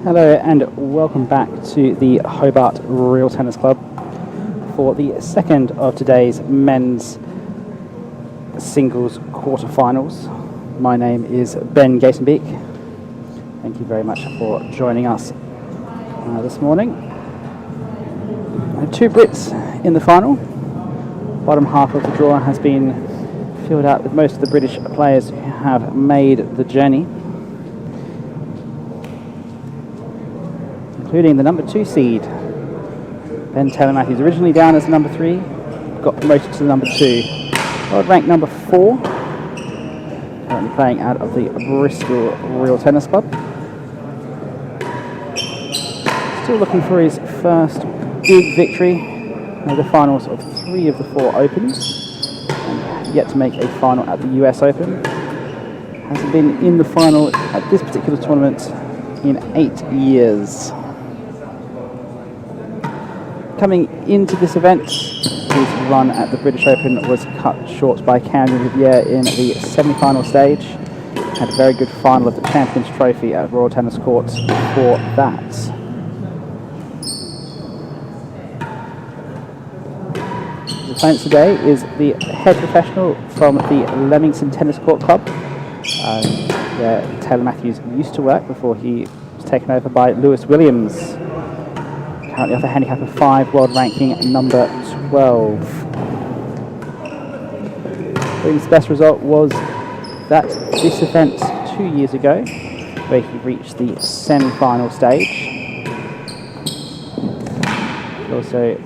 Hello and welcome back to the Hobart Real Tennis Club for the second of today's men's singles quarterfinals. My name is Ben Gatenbeek. Thank you very much for joining us this morning. I have two Brits in the final. Bottom half of the draw has been filled out with most of the British players who have made the journey, including the number 2 seed, Ben Taylor-Matthews, originally down as number 3, got promoted to the number 2. World ranked number 4, currently playing out of the Bristol Real Tennis Club. Still looking for his first big victory in the finals of 3 of the 4 Opens, and yet to make a final at the US Open. Hasn't been in the final at this particular tournament in 8 years. Coming into this event, his run at the British Open was cut short by Camden Riviere in the semi-final stage. Had a very good final of the Champions Trophy at Royal Tennis Court for that. His opponent today is the head professional from the Leamington Tennis Court Club, where Taylor-Matthews used to work before he was taken over by Lewis Williams. Currently off a handicap of 5, world ranking number 12. Williams' best result was that this event 2 years ago, where he reached the semi-final stage. He's also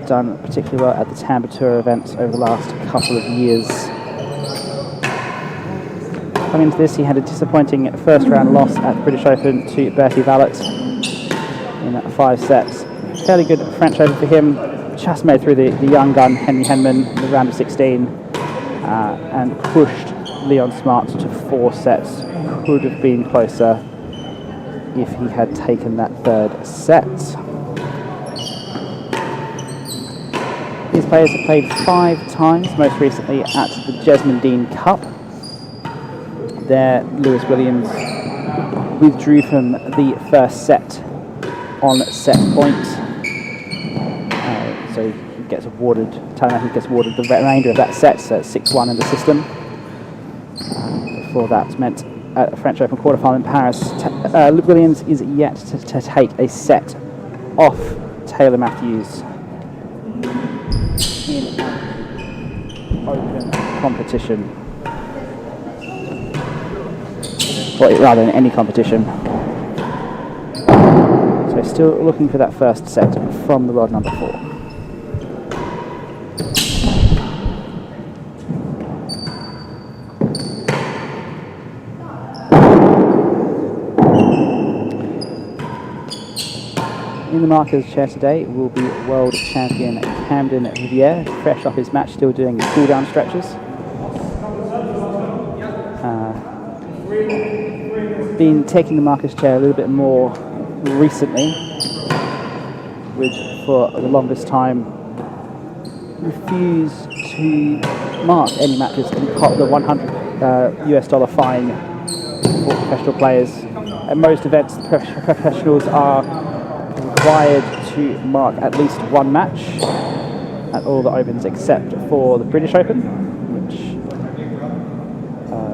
done particularly well at the Tampa Tour events over the last couple of years. Coming into this, he had a disappointing first round loss at the British Open to Bertie Vallet in 5 sets. Fairly good French Open for him. Just made through the young gun Henry Henman in the round of 16 and pushed Leon Smart to 4 sets. Could have been closer if he had taken that third set. These players have played 5 times, most recently at the Jesmond Dean Cup. There, Lewis Williams withdrew from the first set on set point. So he gets awarded, Taylor-Matthews gets awarded the remainder of that set, so it's 6-1 in the system. Before that meant at a French Open quarterfinal in Paris, Williams is yet to take a set off Taylor-Matthews in an open competition. Or rather in any competition. So still looking for that first set from the rod number 4. In the markers chair today will be world champion Camden Riviere, fresh off his match, still doing cool-down stretches. Been taking the markers chair a little bit more recently, which for the longest time refused to mark any matches and caught the $100 US fine for professional players. At most events, professionals are required to mark at least 1 match at all the Opens except for the British Open, which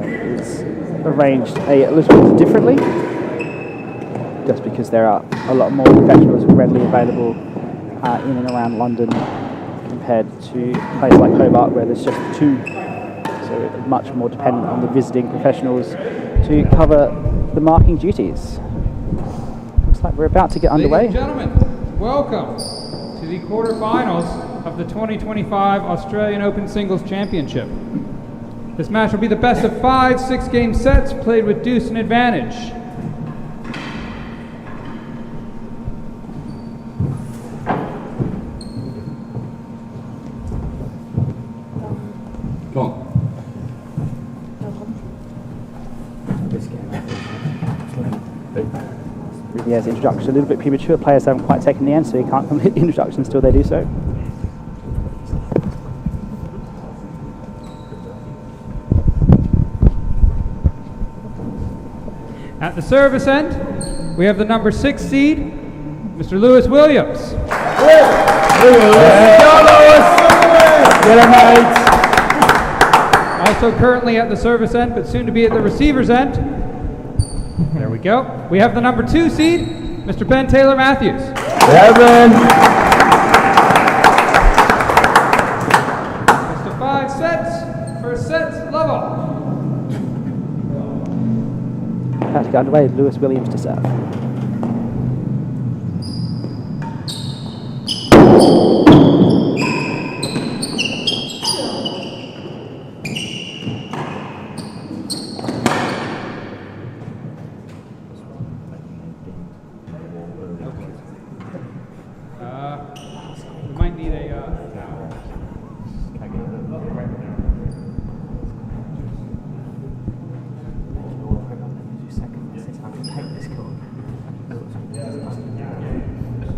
is arranged a little bit differently, just because there are a lot more professionals readily available in and around London compared to places like Hobart where there's just 2, so much more dependent on the visiting professionals to cover the marking duties. Looks like we're about to get underway. Ladies and gentlemen, welcome to the quarterfinals of the 2025 Australian Open Singles Championship. This match will be the best of 5 6-game sets played with deuce and advantage. Come on. Riviere's introduction a little bit premature. Players haven't quite taken the end, so you can't complete the introduction until they do so. At the service end, we have the number 6 seed, Mr. Lewis Williams. Also currently at the service end, but soon to be at the receiver's end. There we go. We have the number 2 seed, Mr. Ben Taylor Matthews. Mr. 5 sets, first set, level. About to get underway, Lewis Williams to serve. We might need a towel.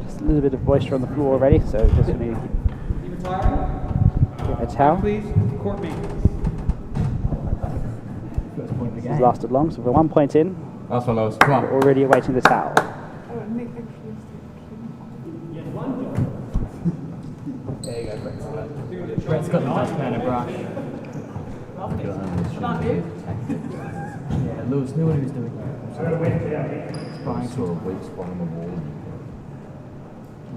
Just a little bit of moisture on the floor already, so just going to You retiring? get a towel. Please, court me. This has lasted long, so we're 1 point in, Last one, Lois. Come on. already awaiting the towel. There you go, Brett. Brett's got the dustpan and brush. Yeah, Lewis knew what he was doing. I saw a weak spot on the wall.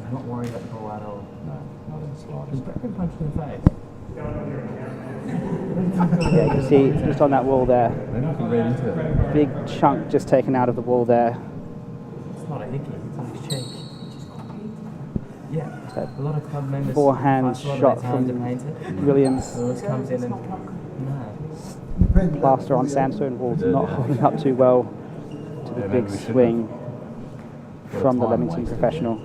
I'm not worried about the ball at all. No, not in the Has slightest. Brett been punched in the face? Yeah, you can see just on that wall there, Maybe I can read into it. big chunk just taken out of the wall there. It's not a hickey, it's on his cheek. Yeah, So a lot of club members forehand pass a lot of shot their time to from paint it. Williams. Lewis comes in and no. Plaster on sandstone walls not holding up too well to the Yeah, big maybe we should swing have. from the Time Leamington wasted. professional.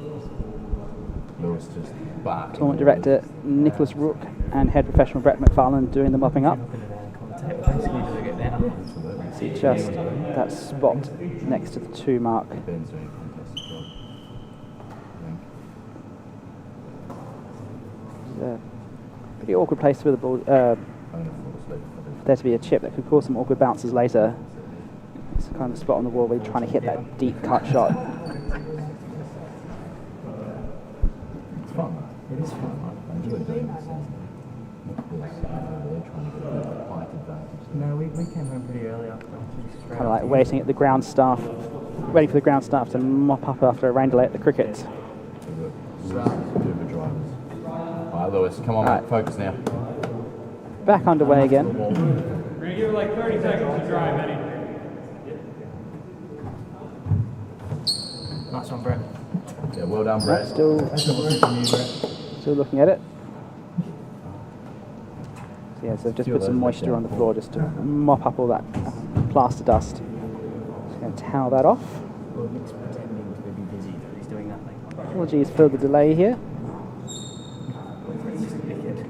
Lewis just back. Tournament director Nicholas Rook and head professional Brett McFarlane doing the mopping up. Looking at that commentator, basically doing it now. Absolutely. See just that spot next to the 2 mark. Ben's doing a fantastic job. Pretty awkward place for the ball. There to be a chip that could cause some awkward bounces later. It's the kind of spot on the wall where you're trying to hit that deep cut shot. It's fun. It is fun. I enjoy doing this. They're trying to get a height advantage. No, we came home pretty early after. Kind of like waiting at the ground staff, waiting for the ground staff to mop up after a rain delay at the cricket. Super drivers. Alright, Lewis, come on, Alright. mate. Focus now. Back underway again. We're going to give it like 30 seconds to dry, Benny. Nice one, Brett. Yeah, well done, Brett. Still looking at it. So yeah, so just put some moisture on the floor just to mop up all that plaster dust. Just going to towel that off. Well, Nick's pretending to be busy, but he's doing nothing. Apologies for the delay here. Brett's just a dickhead.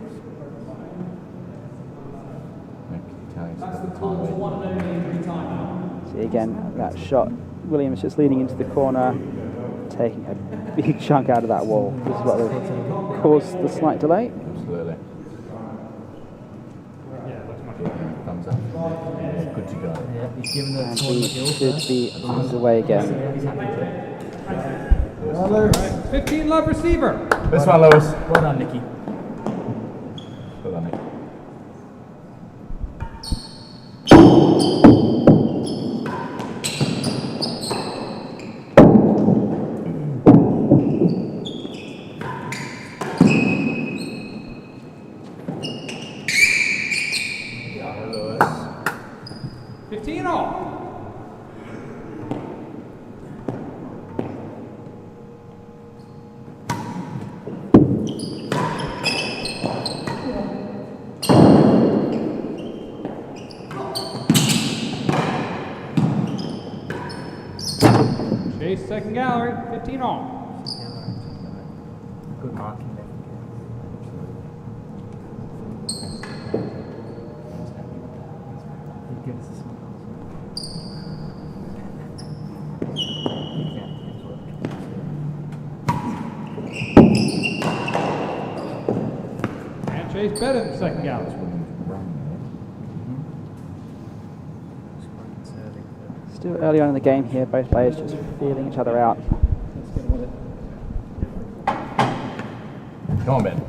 See again, that shot. Williams just leaning into the corner, taking a big chunk out of that wall. This is what will cause the slight delay. Absolutely. Thumbs up. Yeah, good to go. Yeah, he's given the And tournament we the should all be underway again. Yeah, he's happy. 15 love receiver. This one, Lewis. Well done, Nicky. Well done, Nick. Lewis. 15 all. Chase second gallery, 15 all. Good marking there. He'd give us a smile. And Chase better than second gallery. Still early on in the game here, both players just feeling each other out. Come on, Ben.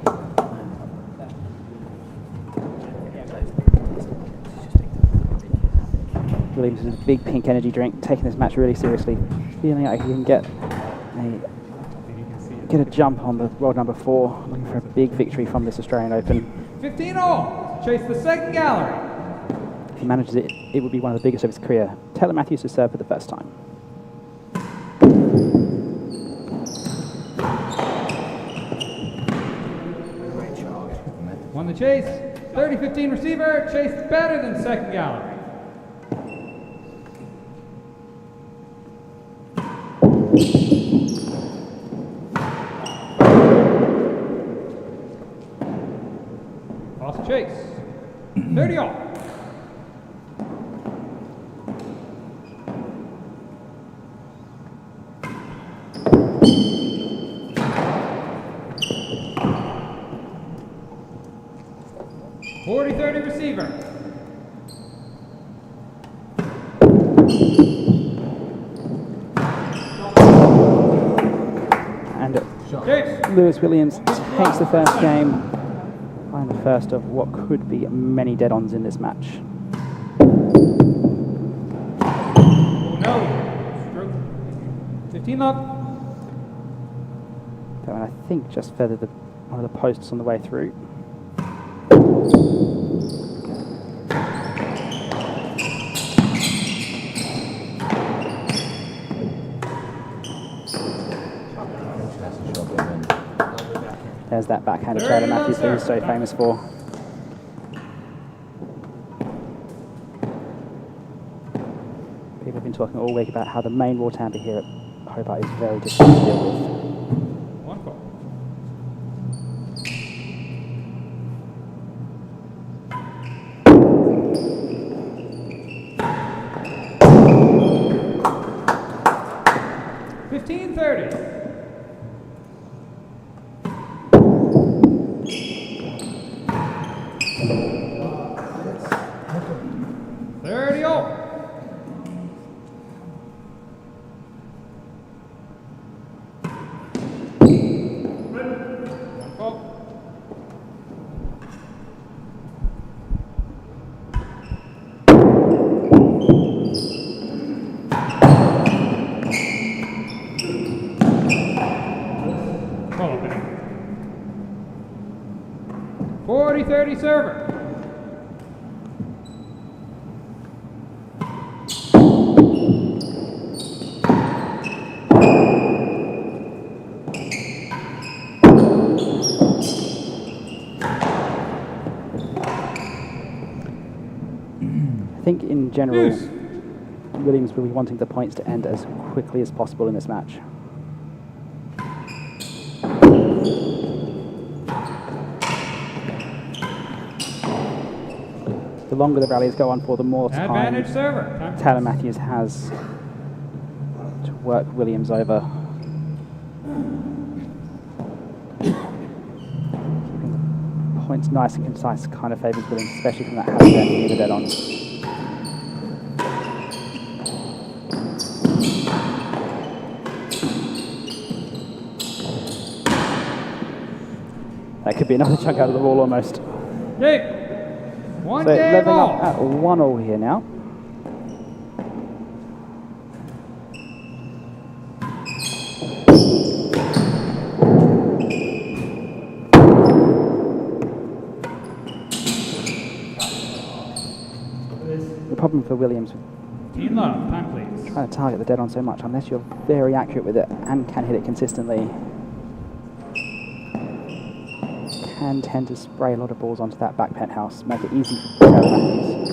Williams is a big pink energy drink, taking this match really seriously, feeling like he can get a jump on the world number 4, looking for a big victory from this Australian Open. 15 all. Chase the second gallery. If he manages it, it would be one of the biggest of his career. Taylor Matthews to serve for the first time. Won the chase. 30-15 receiver. Chased better than second gallery. Lost chase. 30 all. Receiver. And Lewis Williams takes the first game, and the first of what could be many dead-ons in this match. Oh no! Stroke. 15 love. That one, I think, just feathered one of the posts on the way through. There's that backhand of Taylor Matthews that he's so famous for. People have been talking all week about how the main raw tamper here at Hobart is very difficult to deal with. One call. $15.30. 30 all. Call back. 40-30 server. I think in general, Williams will be wanting the points to end as quickly as possible in this match. The longer the rallies go on for, the more time Taylor Matthews has to work Williams over. Keeping the points nice and concise kind of favours Williams, especially from that half set near the dead on. That could be another chunk out of the ball almost. Hey. One So game leveling all. up at 1-all here now. The problem for Williams Team love, time please. trying to target the dead on so much, unless you're very accurate with it and can hit it consistently, can tend to spray a lot of balls onto that back penthouse, make it easy for Taylor Matthews.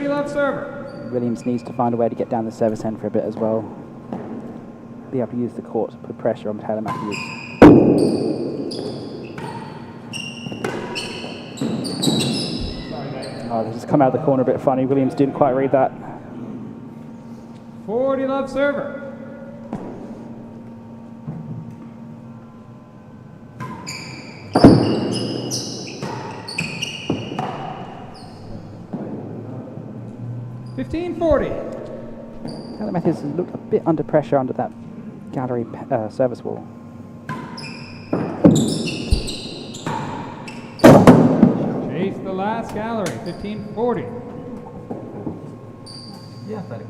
Love server. Williams needs to find a way to get down the service end for a bit as well. Be able to use the court to put pressure on Taylor Matthews. Oh, this has come out of the corner a bit funny. Williams didn't quite read that. 40 love server. 1540. Taylor Matthews looked a bit under pressure under that gallery service wall. Chase the last gallery, 1540. Yeah, athletic.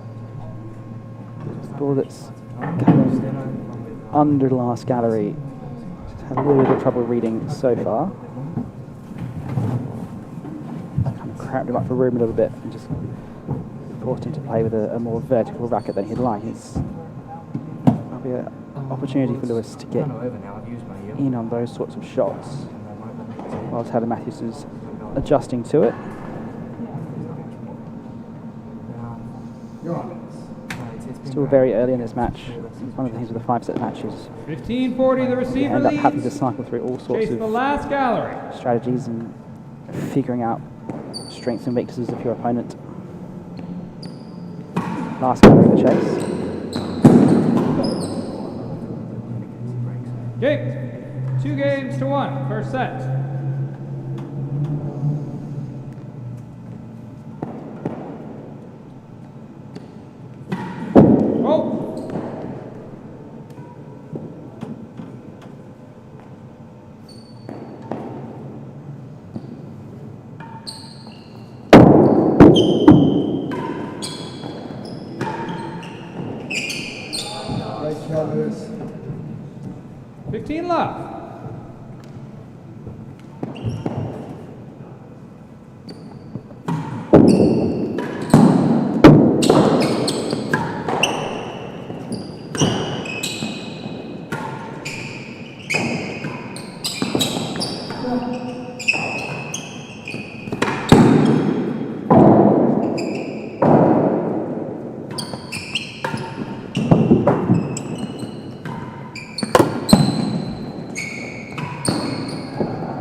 Ball that's coming under the last gallery. Just had a little bit of trouble reading so far. Kind of cramped him up for room a little bit and just forced him to play with a more vertical racket than he'd like. That'll be an opportunity for Lewis to get in on those sorts of shots while Taylor Matthews is adjusting to it. Still very early in this match. It's one of the things with the 5-set matches. 1540, the receiver You end up leads. having to cycle through all sorts Chase the of last gallery. strategies and figuring out strengths and weaknesses of your opponent. Last gallery of the chase. Game. 2 games to 1, first set. Oh! Nice job, Lewis. 15 left.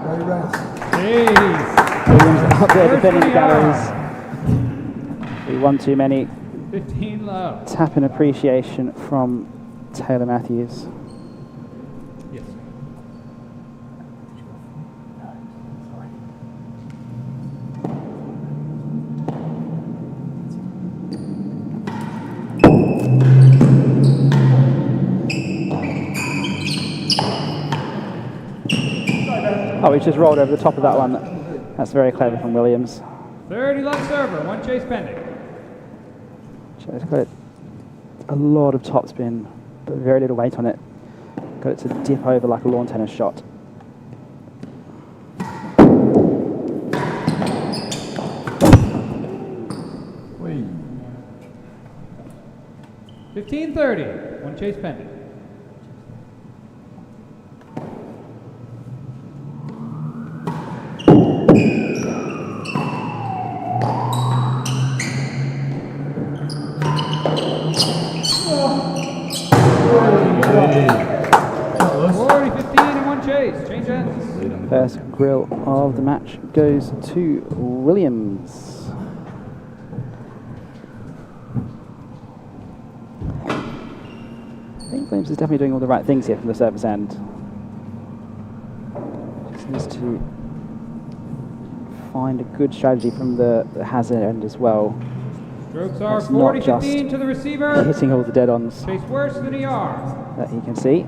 Great race. Jeez. Williams up there First defending the one galleries. We won too many. 15 love. Tap and appreciation from Taylor Matthews. Yes. Oh, he's just rolled over the top of that one. That's very clever from Williams. 30 love server, 1 chase pending. It's got a lot of topspin, but very little weight on it. Got it to dip over like a lawn tennis shot. Wee. 1530, 1 chase pending. Change ends. First grill of the match goes to Williams. I think Williams is definitely doing all the right things here from the service end. Just needs to find a good strategy from the hazard end as well. Strokes are It's not 40-15 to the receiver. Hitting all the dead-ons Chase worse than ER. that you can see.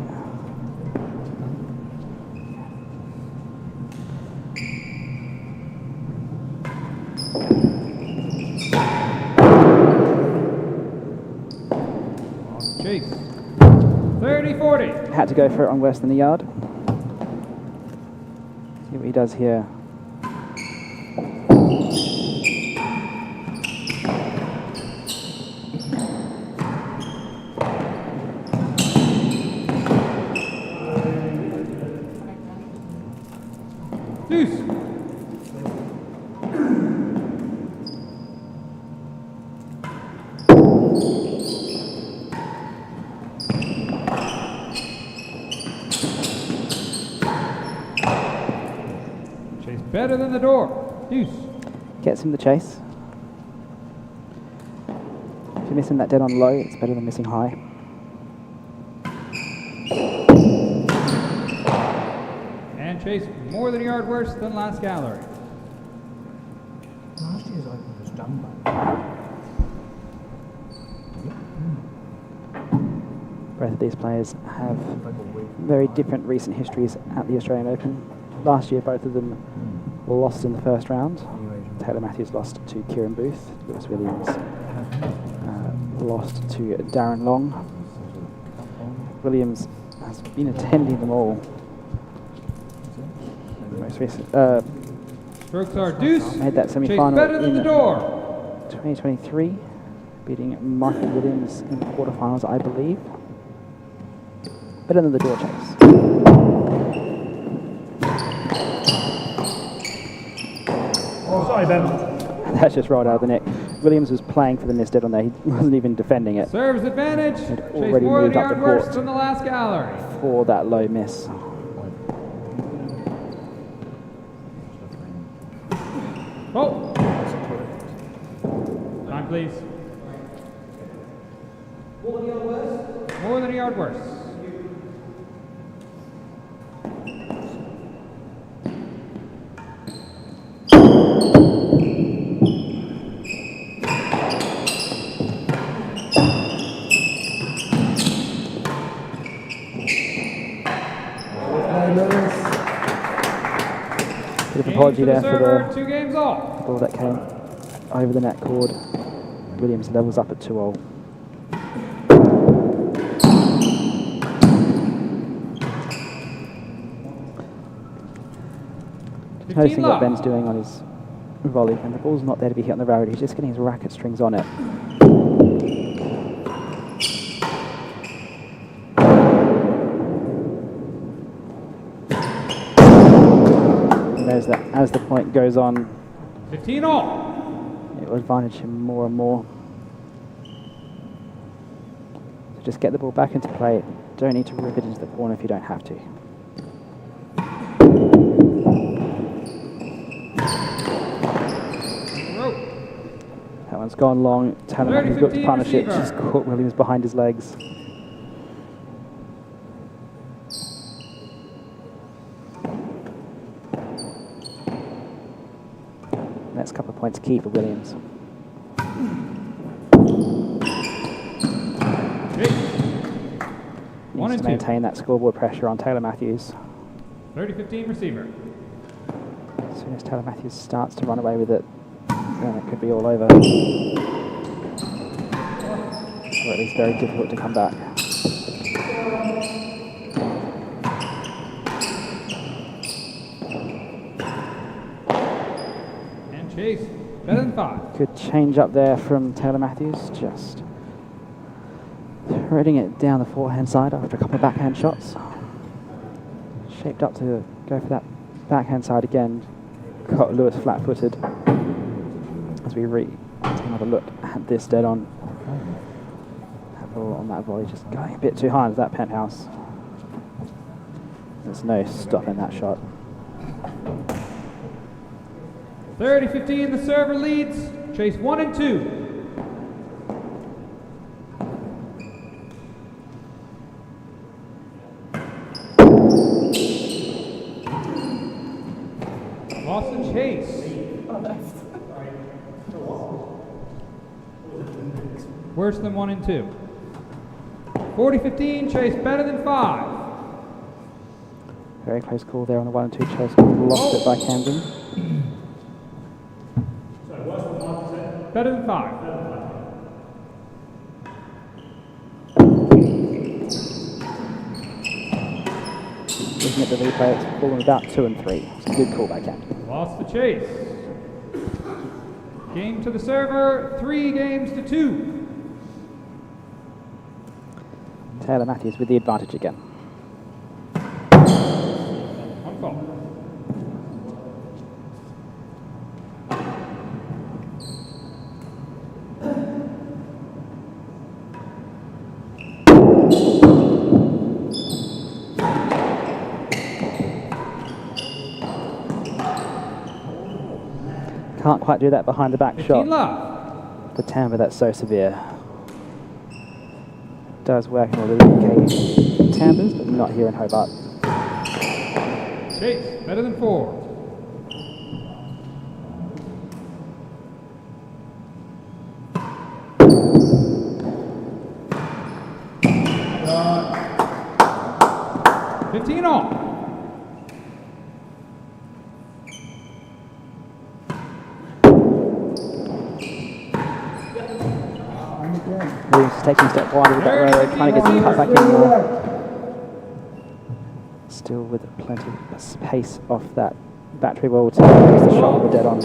Chase. 30-40. Had to go for it on worse than a yard. See what he does here. Deuce. Chase better than the door. Deuce. Gets him the chase. If you're missing that dead on low, it's better than missing high. And Chase more than a yard worse than last gallery. Last year's open was done by. Both of these players have very different recent histories at the Australian Open. Last year, both of them lost in the first round. Taylor Matthews lost to Kieran Booth. Lewis Williams lost to Darren Long. Williams has been attending them all. Most recent, Strokes are deuce. made that Chase semi-final better than in the door. 2023, beating Michael Williams in the quarterfinals, I believe. Better than the door, Chase. Oh, sorry, Ben. That's just rolled out of the net. Williams was playing for the miss dead on there. He wasn't even defending it Serves advantage. Chase already more than moved a up the yard worse court. than the last gallery. for that low miss. Oh. Time, please. More than a yard worse? More than a yard worse. Bit of apology there for the 2 games off. ball that came over the net cord. Williams levels up at 2-all. Noticing what Ben's doing on his volley, and the ball's not there to be hit on the road. He's just getting his racket strings on it. He knows that as the point goes on, 15 all. it will advantage him more and more. So just get the ball back into play. Don't need to rip it into the corner if you don't have to. That one's gone long. Talon has got to punish it. Just caught Williams behind his legs. Next couple of points key for Williams. Needs to maintain that scoreboard pressure on Taylor Matthews. 30-15 receiver. As soon as Taylor Matthews starts to run away with it, then it could be all over. Or at least very difficult to come back. And Chase, better than 5. Good change up there from Taylor Matthews, just threading it down the forehand side after a couple of backhand shots. Shaped up to go for that backhand side again. Got Lewis flat-footed. As we take another look at this dead on. That ball on that volley just going a bit too high into that penthouse. There's no stopping that shot. 30-15, the server leads. Chase 1 and 2. Lawson Chase. Worse than 1 and 2. 40-15, Chase better than 5. Very close call there on the 1 and 2 Chase. Lost it by Camden. Better than 5. Looking at the replay, it's fallen about 2 and 3. It's a good call by Camden. Lost the Chase. Game to the server, 3 games to 2. Taylor Matthews with the advantage again. 1 fall. Can't quite do that behind the back 15 shot. love. The timbre, that's so severe. Does work in all the UK timbres, but not here in Hobart. Chase, better than 4. 15 all. Williams is taking a step wide with that railroad, trying to get some cut back in more. Still with plenty of pace off that battery wall to place the shot we're dead on.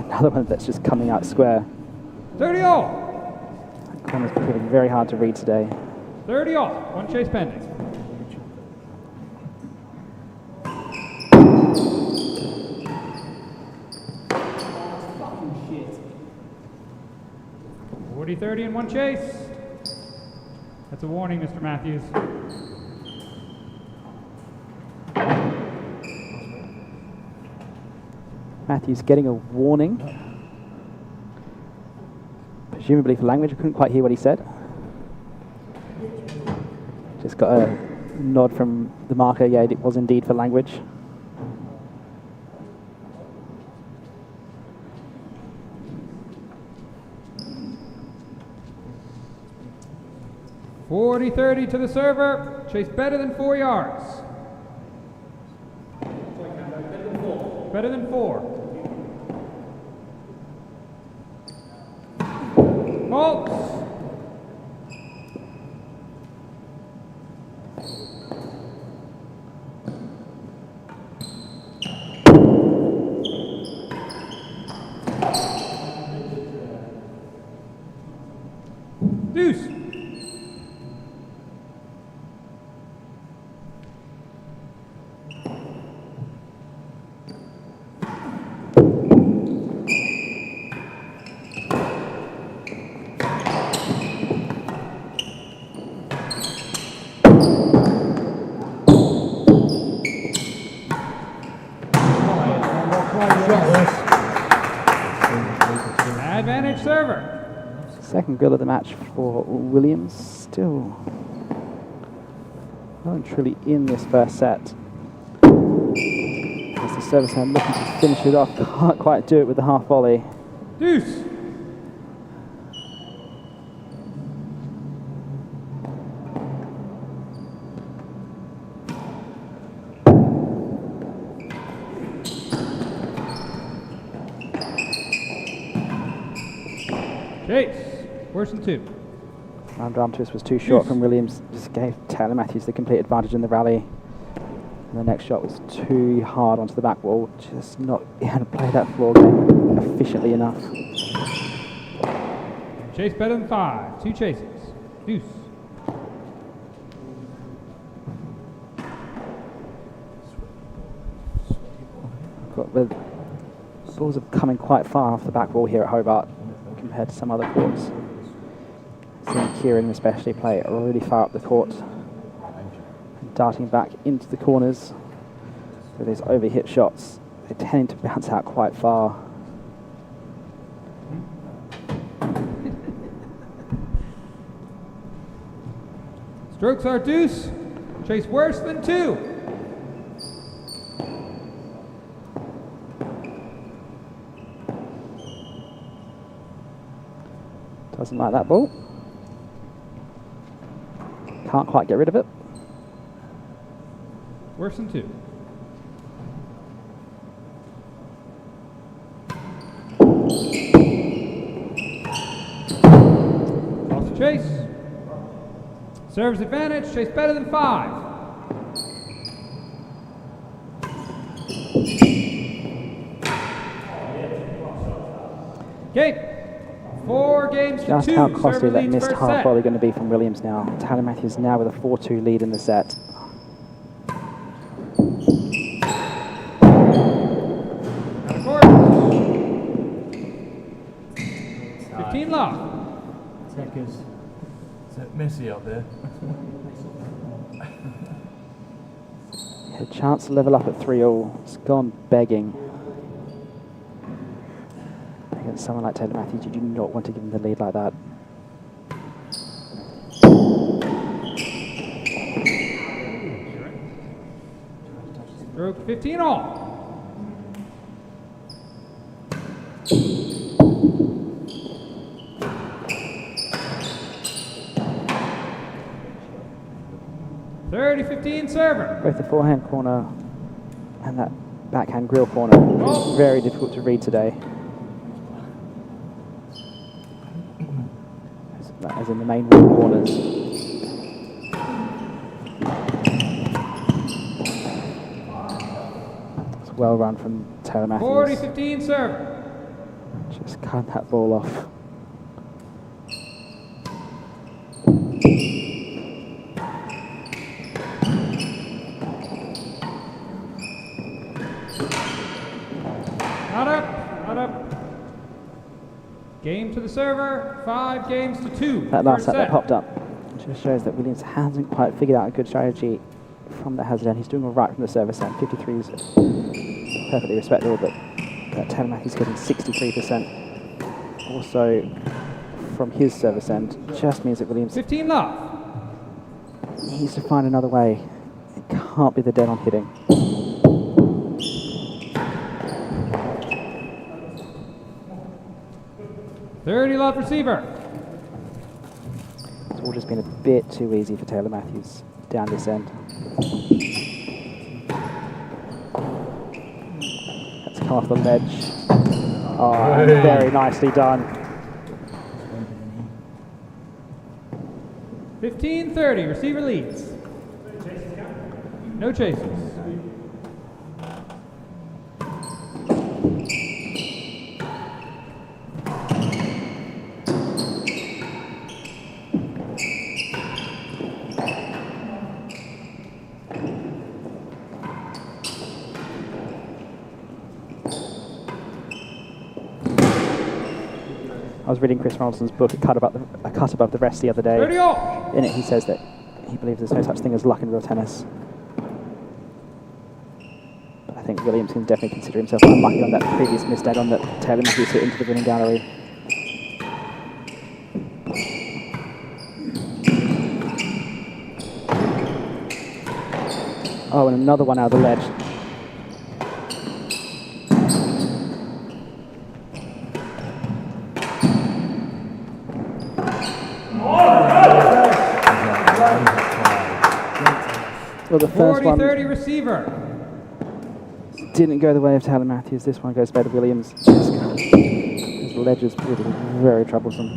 Another one that's just coming out square. 30 all. That corner's proving very hard to read today. 30 all. One chase pending. Fucking shit. 40-30 and one chase. That's a warning, Mr. Matthews. Matthews getting a warning. Presumably for language, I couldn't quite hear what he said. Just got a nod from the marker, yeah, it was indeed for language. $40-30 to the server. Chase better than 4 yards. Better than 4. Halt. Deuce. Advantage server. Second goal of the match for Williams. Still well and truly in this first set. As the service hand looking to finish it off, can't quite do it with the half volley. Deuce. Chase. Worse than 2. Round arm twist was too short from Williams. Just gave Taylor Matthews the complete advantage in the rally. And the next shot was too hard onto the back wall. Just not able to play that floor game efficiently enough. Chase better than 5. 2 chases. Deuce. Got the balls are coming quite far off the back wall here at Hobart compared to some other courts. Seeing Kieran especially play really far up the court, and darting back into the corners with these overhit shots. They tend to bounce out quite far. Strokes are deuce. Chase worse than 2. Doesn't like that ball. Can't quite get rid of it. Worse than 2. Lost to Chase. Serves advantage. Chase better than 5. Okay. 4 games to 2. Just how costly Server that leads missed first half set. volley going to be from Williams now. Tyler Matthews now with a 4-2 lead in the set. Out of court. 15 love. Checkers. Is it messy up there? Had a chance to level up at 3-all. It's gone begging. Against someone like Taylor Matthews, you do not want to give him the lead like that. Stroke 15 all. .30-15 server. Both the forehand corner and that backhand grill corner. Oh. Very difficult to read today. As in the main red corners. It's well run from Taylor Matthews. 40-15 server. Just cut that ball off. Not up, not up. Game to the server, 5 games to 2. That last First set that set. popped up just shows that Williams hasn't quite figured out a good strategy from the hazard end. He's doing all right from the service end. 53 is perfectly respectable, but Taylor Matthews getting 63%. Also, from his service end, just means that Williams 15 love. needs to find another way. It can't be the dead on hitting. 30 love receiver. It's all just been a bit too easy for Taylor Matthews down this end. That's come off the ledge. Oh, very nicely done. 15-30, receiver leads. No chases. I was reading Chris Ronaldson's book, A Cut Above the Rest, the other day. 30 all. In it, he says that he believes there's no such thing as luck in real tennis. But I think Williams can definitely consider himself unlucky on that previous missed dead on that Taylor Matthews hit into the winning gallery. Oh, and another one out of the ledge. Well, the first 40-30 one receiver. didn't go the way of Taylor Matthews. This one goes better Williams. His ledge is really very troublesome.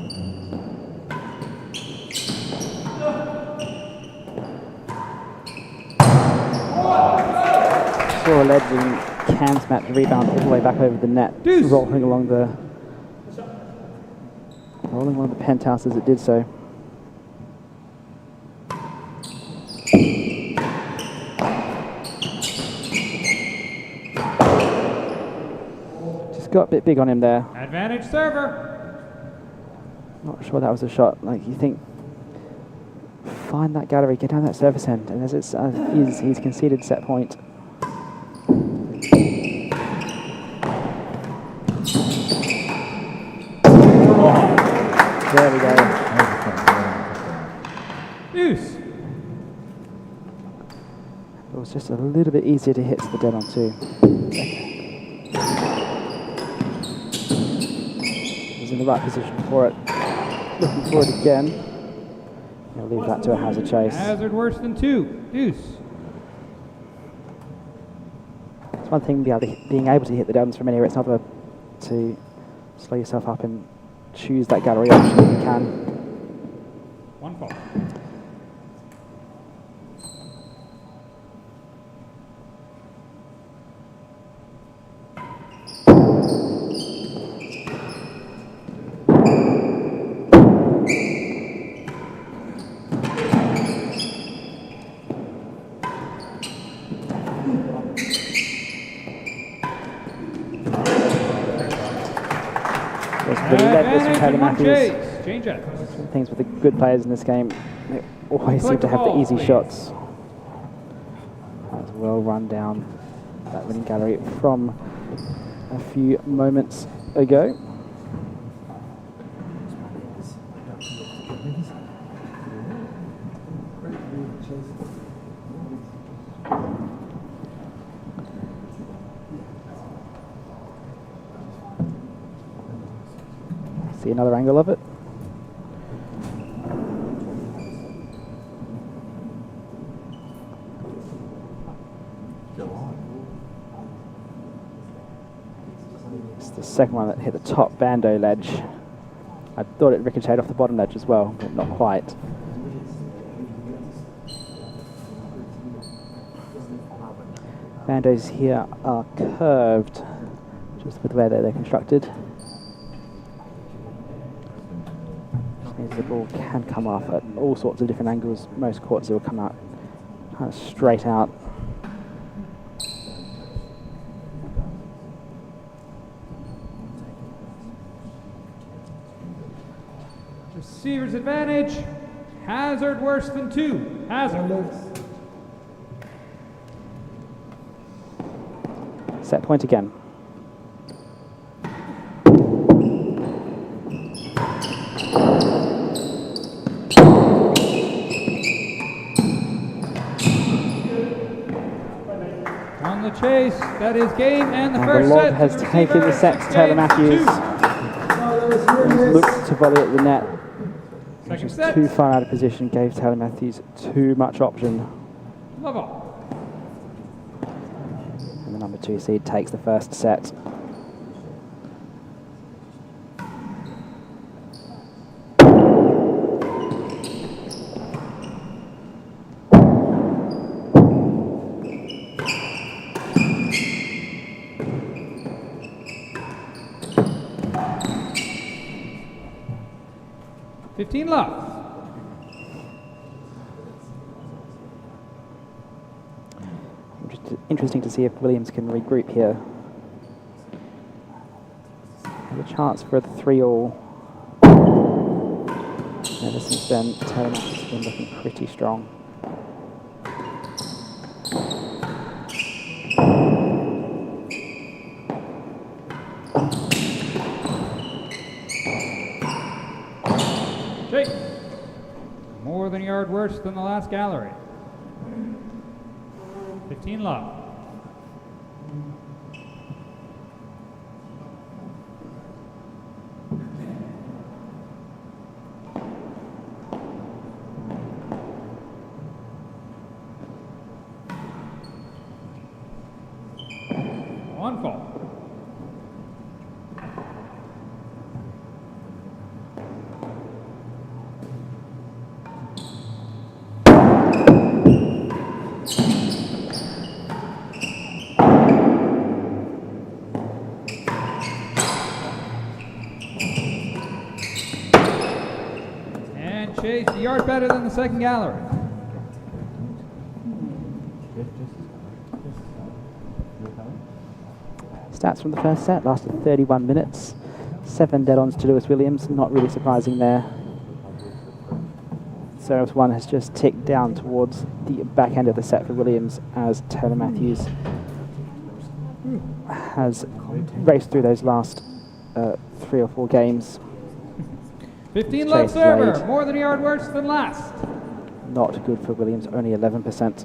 Saw a ledge and can smack the rebound all the way back over the net, Deuce. rolling along the penthouse as it did so. Just got a bit big on him there. Advantage server. Not sure that was a shot. Like, you think, find that gallery, get down that service end, and as it's he's conceded set point. There we go. Deuce. It was just a little bit easier to hit to the dead on too. He's in the right position for it. Looking for it again. He'll leave that to a hazard chase. Hazard worse than 2. Deuce. It's one thing being able to hit the dead ons from anywhere. It's another to slow yourself up and choose that gallery option if you can. 1 fall. Relentless from Taylor Matthews. Change it. Things with the good players in this game, they always seem to have the easy shots. That's well run down that winning gallery from a few moments ago. See another angle of it. It's the second one that hit the top bando ledge. I thought it ricocheted off the bottom ledge as well, but not quite. Bandos here are curved, just with the way that they're constructed. Which means the ball can come off at all sorts of different angles. Most courts it will come out kind of straight out. Receiver's advantage. Hazard worse than 2. Hazard. Set point again. On the chase, that is game, and the first the lob set has to the taken the receiver, set to 6 Taylor games, Matthews. 2. Looked to volley at the net. Second Just set. too far out of position, gave Taylor Matthews too much option. Love all. And the number 2 seed takes the first set. Love. Interesting to see if Williams can regroup here. Have a chance for a 3-all. Ever since then, Taylor Matthews has been looking pretty strong. Jake. More than a yard worse than the last gallery. 15 love. One fall. Chase, a yard better than the second gallery. Stats from the first set lasted 31 minutes. 7 dead-ons to Lewis Williams, not really surprising there. Service 1 has just ticked down towards the back end of the set for Williams as Taylor Matthews has raced through those last 3 or 4 games. 15 love server, more than a yard worse than last. Not good for Williams, only 11%.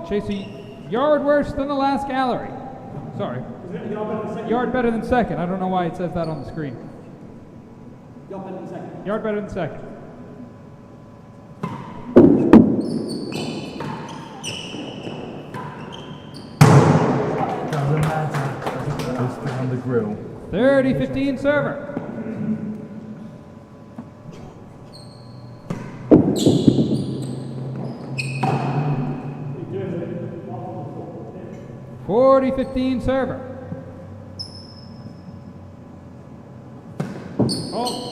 Chase a yard worse than the last gallery. Sorry. Yard better than second. I don't know why it says that on the screen. Yard better than second. Doesn't matter. Just on the grill. 30-15 server. $40-15 server. Oh.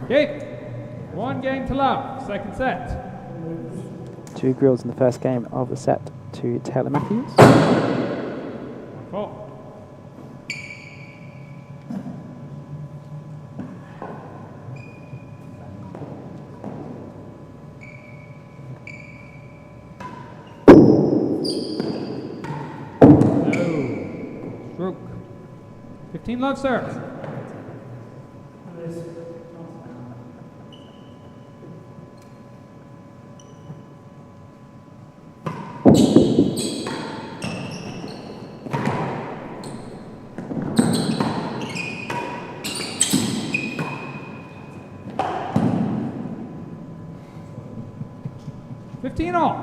Okay, 1 game to love, second set. 2 grills in the first game of the set to Taylor Matthews. 15 love serve. All.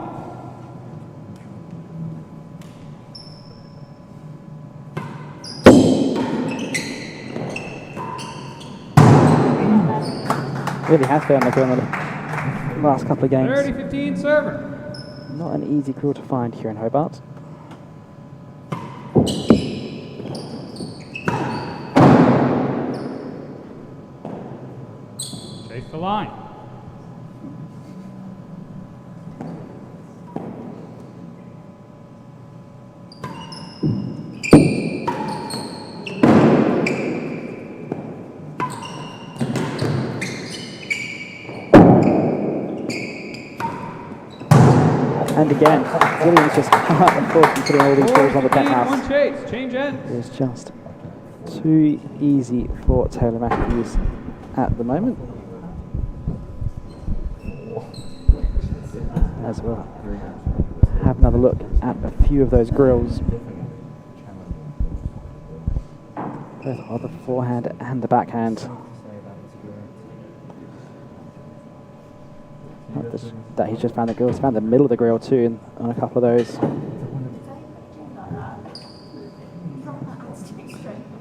Really has found the in the last couple of games. 30-15 server. Not an easy crew to find here in Hobart. Chase the line. And again, Williams just come up and forth and putting all these balls on the penthouse. One chase, change ends. It's just too easy for Taylor Matthews at the moment. As we'll have another look at a few of those grills. Both on the forehand and the backhand. Not that he's just found the grill, he's found the middle of the grill too on a couple of those.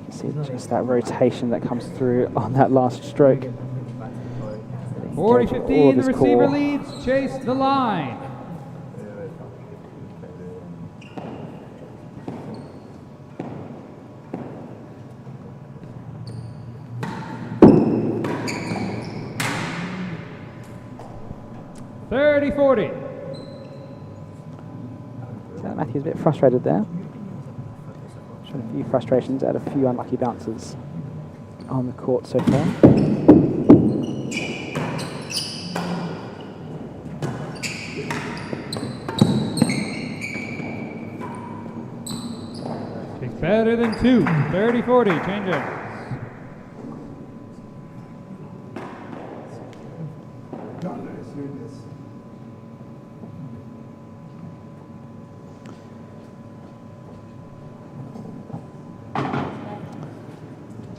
You see just that rotation that comes through on that last stroke. 40-15, the receiver leads, chase the line. Matthews a bit frustrated there. Showing a few frustrations at a few unlucky bounces on the court so far. Takes better than 2. 30-40, change it.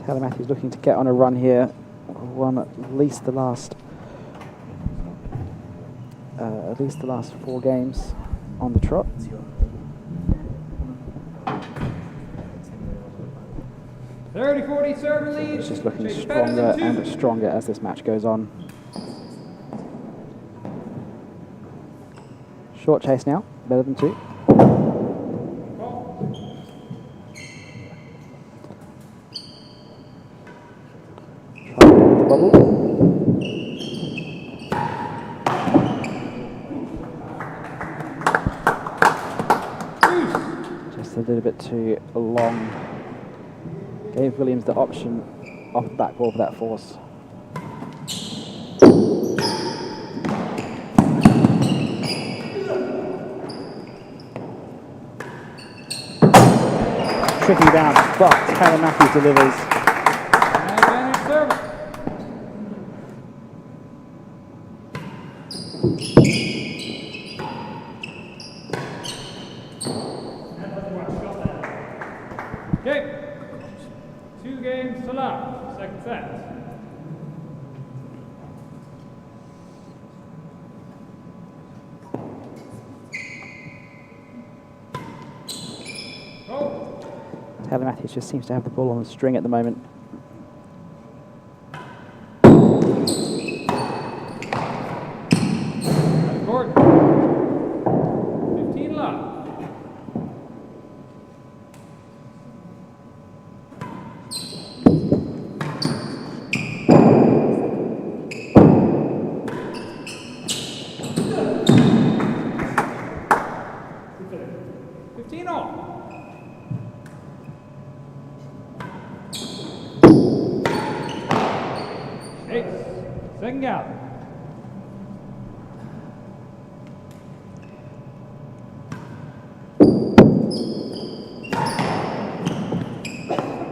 Taylor Matthews looking to get on a run here, won at least the last 4 games on the trot. Server lead. It's just looking stronger and stronger as this match goes on. Short chase now, better than 2. Just a little bit too long. Gave Williams the option off the backboard for that force. Tricky bounce, but Taylor Matthews delivers. Advantage server. Okay. 2 games to love. Second set. Taylor Matthews just seems to have the ball on the string at the moment. Court. 15 love. Second out.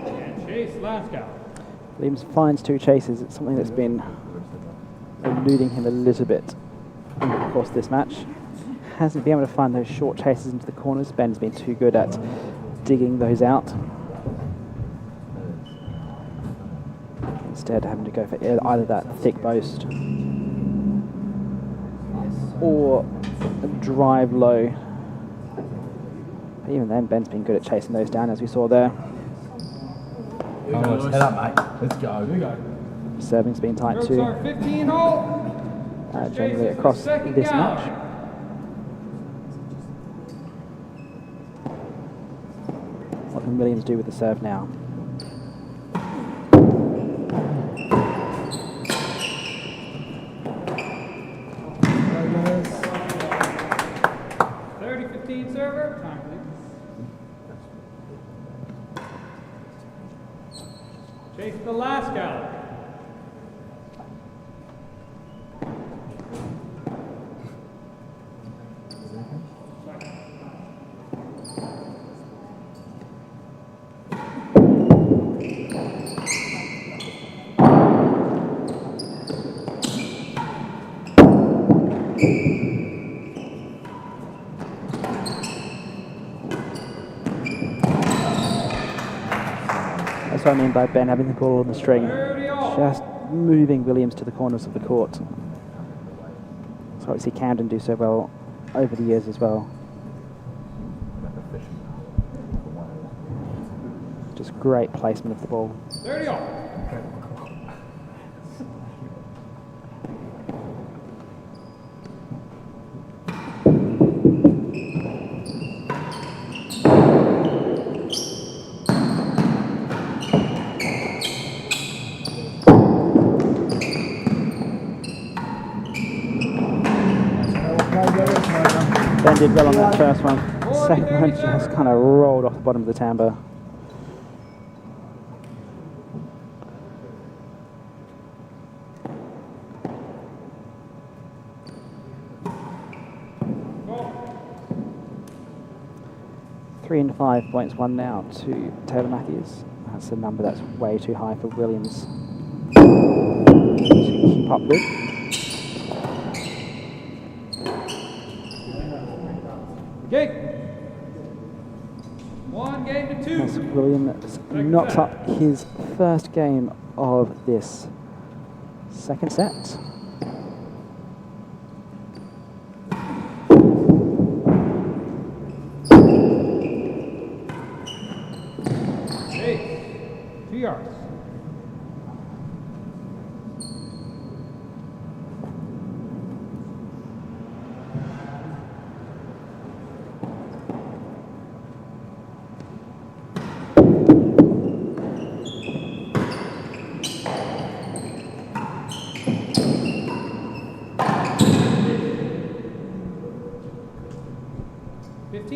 And chase last out. Williams finds 2 chases. It's something that's been eluding him a little bit in the course of this match. Hasn't been able to find those short chases into the corners. Ben's been too good at digging those out. Instead, having to go for either that thick post or drive low. But even then, Ben's been good at chasing those down, as we saw there. Let's head up, mate. Let's go. Here we go. Serving's been tight Strokes too, are 15 all. generally across Second this gallery. match. What can Williams do with the serve now? Server, time please. Chase the last gallery. That's what I mean by Ben having the ball on the string. 30 all. Just moving Williams to the corners of the court. So obviously Camden do so well over the years as well. Just great placement of the ball. 30 all. Ben did well on that first one. Second one just kind of rolled off the bottom of the tambour. Three and 5 points, 1 now to Taylor Matthews. That's a number that's way too high for Williams to keep up with. Game. 1 game to 2. As Williams knocks up his first game of this second set. Chase. 2 yards.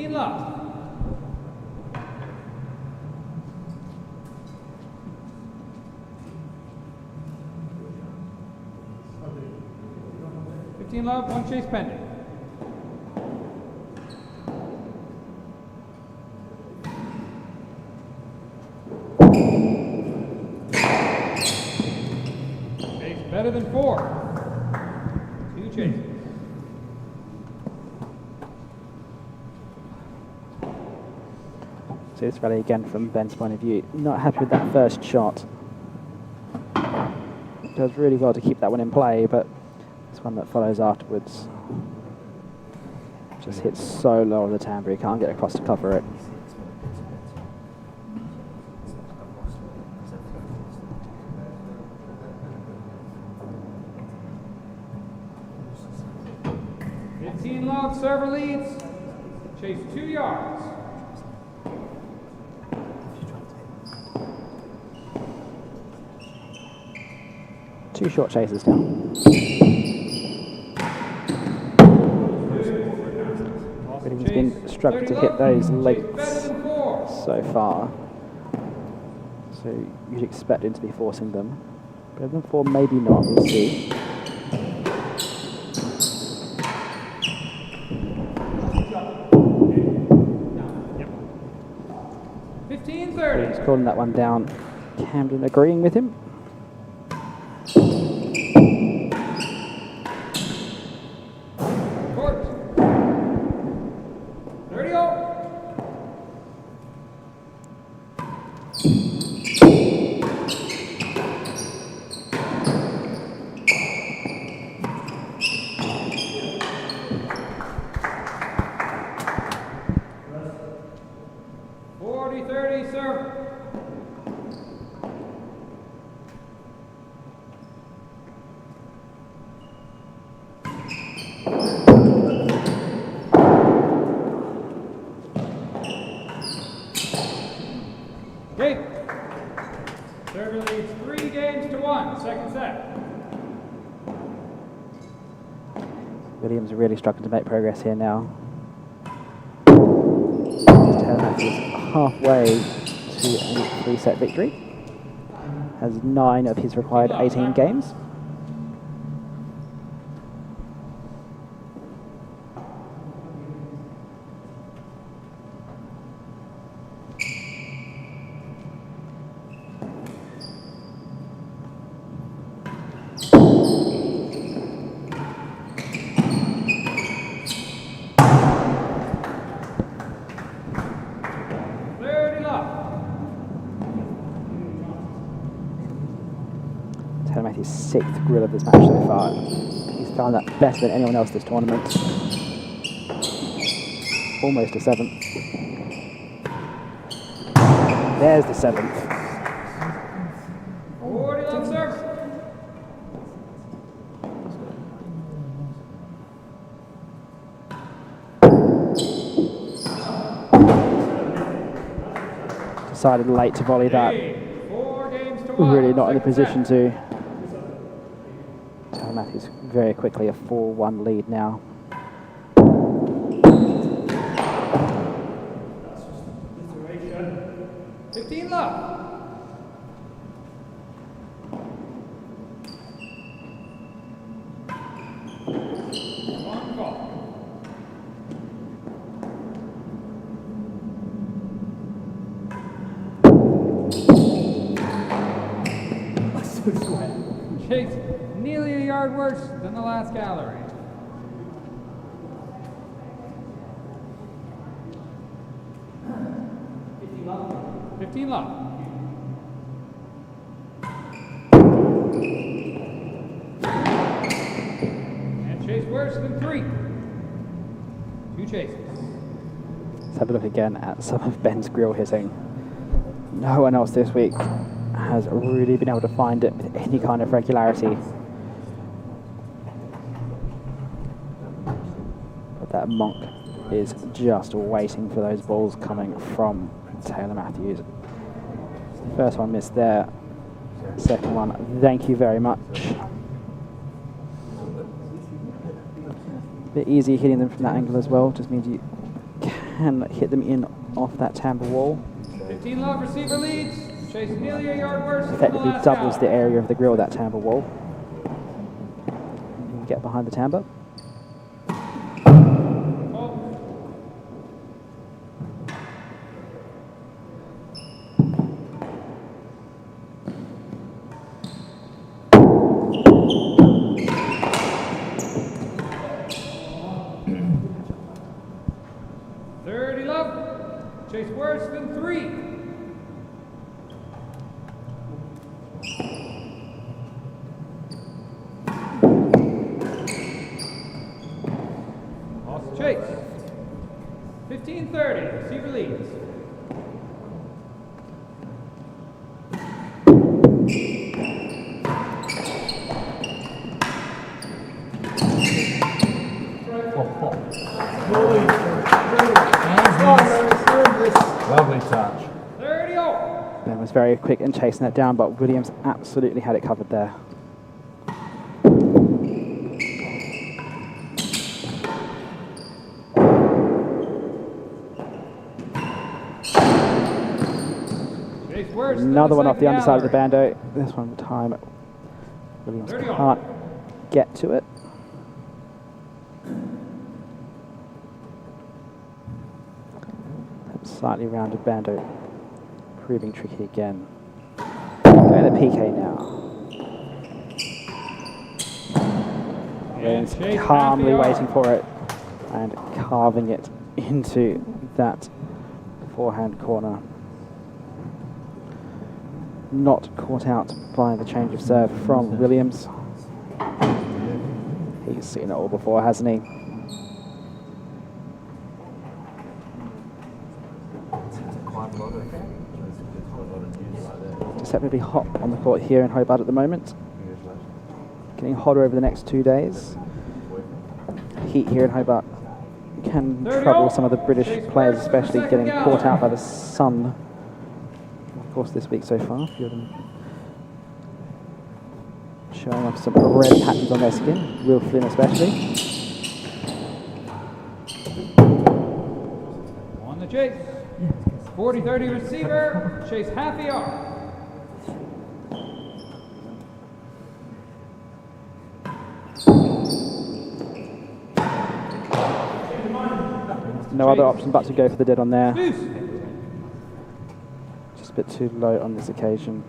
Love. Love, 1 chase pending. Chase better than 4. 2 chases. So this rally again from Ben's point of view, not happy with that first shot. Does really well to keep that one in play, but this one that follows afterwards just hits so low on the tambour, he can't get across to cover it. Love, server leads. Chase 2 yards. Two short chases now. Williams has been struggling to hit those lengths so far. So you'd expect him to be forcing them. Better than 4, maybe not, we'll see. He's calling that one down Camden agreeing with him. Court. 30 all. Serve. Game. Server leads 3 games to 1. Second set. Williams really struggling to make progress here now. Matthews halfway to a 3-set victory. Has 9 of his required 18 games. Matthews' 6th grill of this match so far. He's found that better than anyone else this tournament. Almost a 7th. There's the 7th. 40 love serve. Decided late to volley that. 4 games to 1. Really not in a position set. to. Matthews very quickly a 4-1 lead now. $15 love. One call. Chase nearly a yard worse than the last gallery. $15 love. And chase worse than 3. 2 chases. Let's have a look again at some of Ben's grill hitting. No one else this week has really been able to find it with any kind of regularity. But that Monk is just waiting for those balls coming from Taylor Matthews. First one missed there. Second one, thank you very much. A bit easy hitting them from that angle as well, just means you can hit them in off that tambour wall. 15 love, receiver leads. Chase nearly a yard worse than the Effectively last doubles the gallery. area of the grill, that tambour wall. You can get behind the tambour. Chase worse than 3. Lost chase. 15-30. Receiver leads. Lovely touch. 30 all. Ben was very quick in chasing that down, but Williams absolutely had it covered there. Another one off the underside of the bando. This one time Williams can't get to it. Slightly rounded bando, proving tricky again. PK now. Williams Chase calmly happy waiting for it and carving it into that forehand corner. Not caught out by the change of serve from Williams. He's seen it all before, hasn't he? Deceptively hot on the court here in Hobart at the moment. Getting hotter over the next 2 days. Heat here in Hobart can trouble some of the British players, especially getting caught out by the sun. Of course, this week so far, a few of them showing off some red patches on their skin, Will Flynn especially. On the chase. 40-30 receiver, chase half a yard. No other option but to go for the dead on there. Deuce. Just a bit too low on this occasion.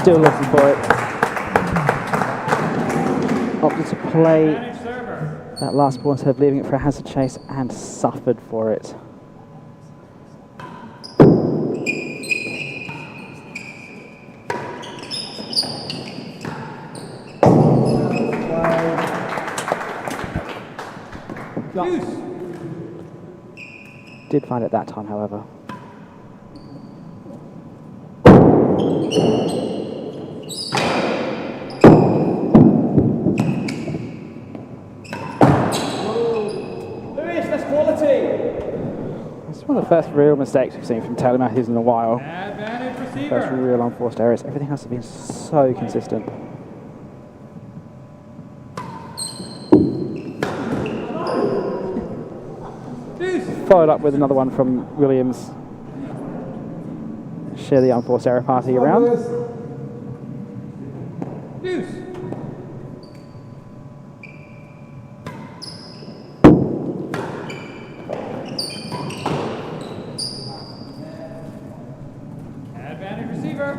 Still looking for it. Opted to play Advantage server. that last ball instead of leaving it for a hazard chase and suffered for it. Deuce. Did find it that time, however. It's one of the first real mistakes we've seen from Taylor Matthews in a while. Advantage First receiver. real unforced errors. Everything else has been so consistent. Deuce. Followed up with another one from Williams. Share the unforced error party around. Deuce. Advantage receiver.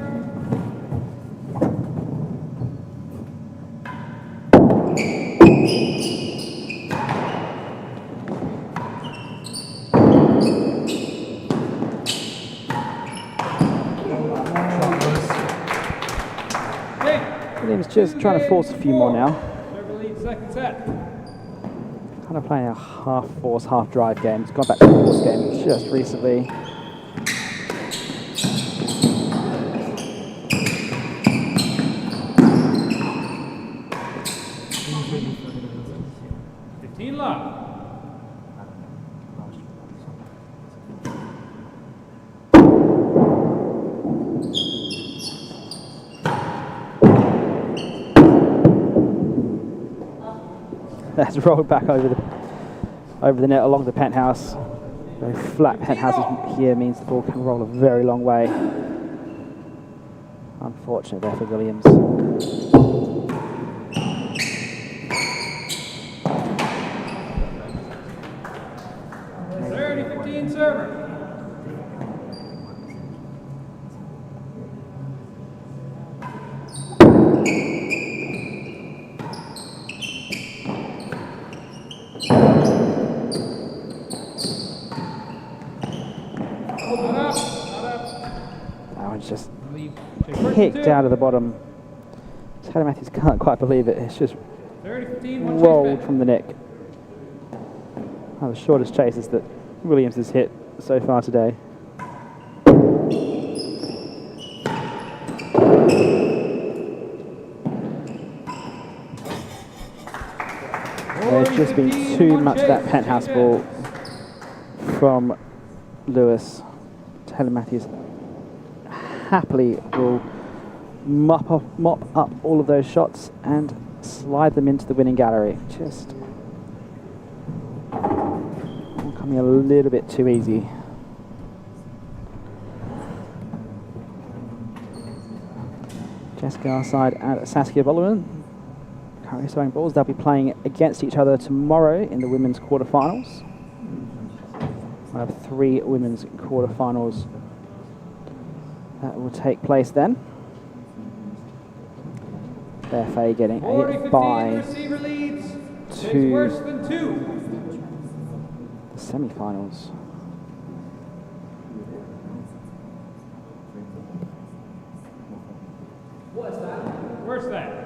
Williams just trying to force a few more now. Server lead second set. Kind of playing a half force, half drive game. It's gone back to the force game just recently. Love. That's rolled back over the net along the penthouse. Very flat penthouses here means the ball can roll a very long way. Unfortunate there for Williams. 30-15 server. That one's just kicked out of the bottom. Taylor Matthews can't quite believe it. It's just 30-15, rolled from the neck. One of the shortest chases that Williams has hit so far today. There's just been too much of that penthouse ball from Lewis. Taylor Matthews happily will mop up all of those shots and slide them into the winning gallery. Just coming a little bit too easy. Jessica Arside and Saskia Bolliman. Currently throwing balls. They'll be playing against each other tomorrow in the women's quarterfinals. We'll have 3 women's quarterfinals that will take place then. FA getting a bye receiver leads. to Worse than 2. the semi-finals. Where's that?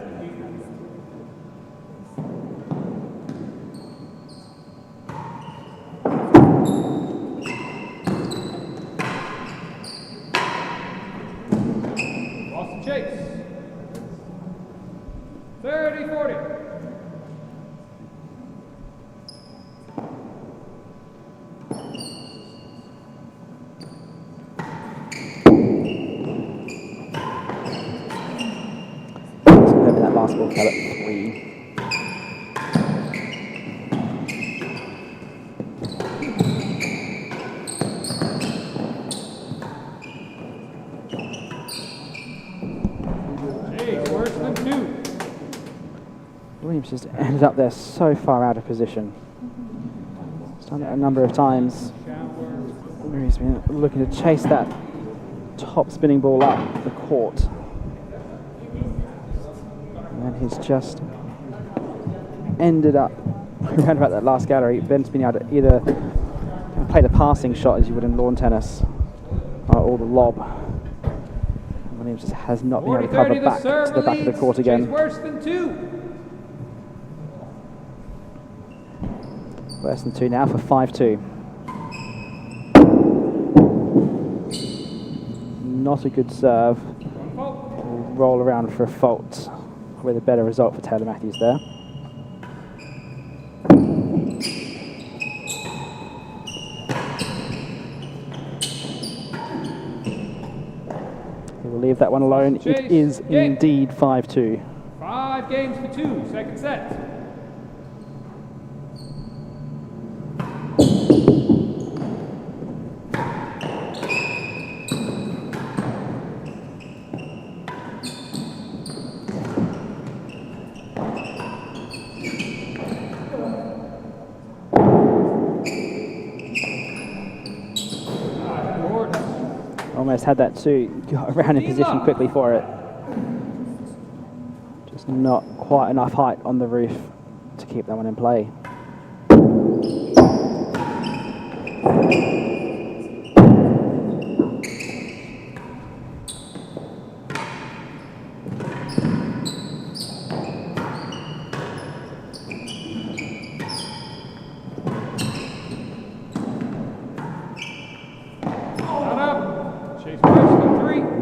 Lost the chase. 30-40. Maybe that last ball fell at 3. Worse than 2. Williams just ended up there so far out of position. He's done it a number of times where he's been looking to chase that top spinning ball up the court. And then he's just ended up around about that last gallery. Ben's been able to either play the passing shot as you would in lawn tennis or the lob. And Williams just has not been able to cover back to the back of the court again. Worse than 2. Worse than 2 now for 5-2. Not a good serve. Roll around for a fault with a better result for Taylor Matthews there. He will leave that one alone. It is indeed 5-2. 5 games to 2. Second set. Almost had that too. Got around in position quickly for it. Just not quite enough height on the roof to keep that one in play.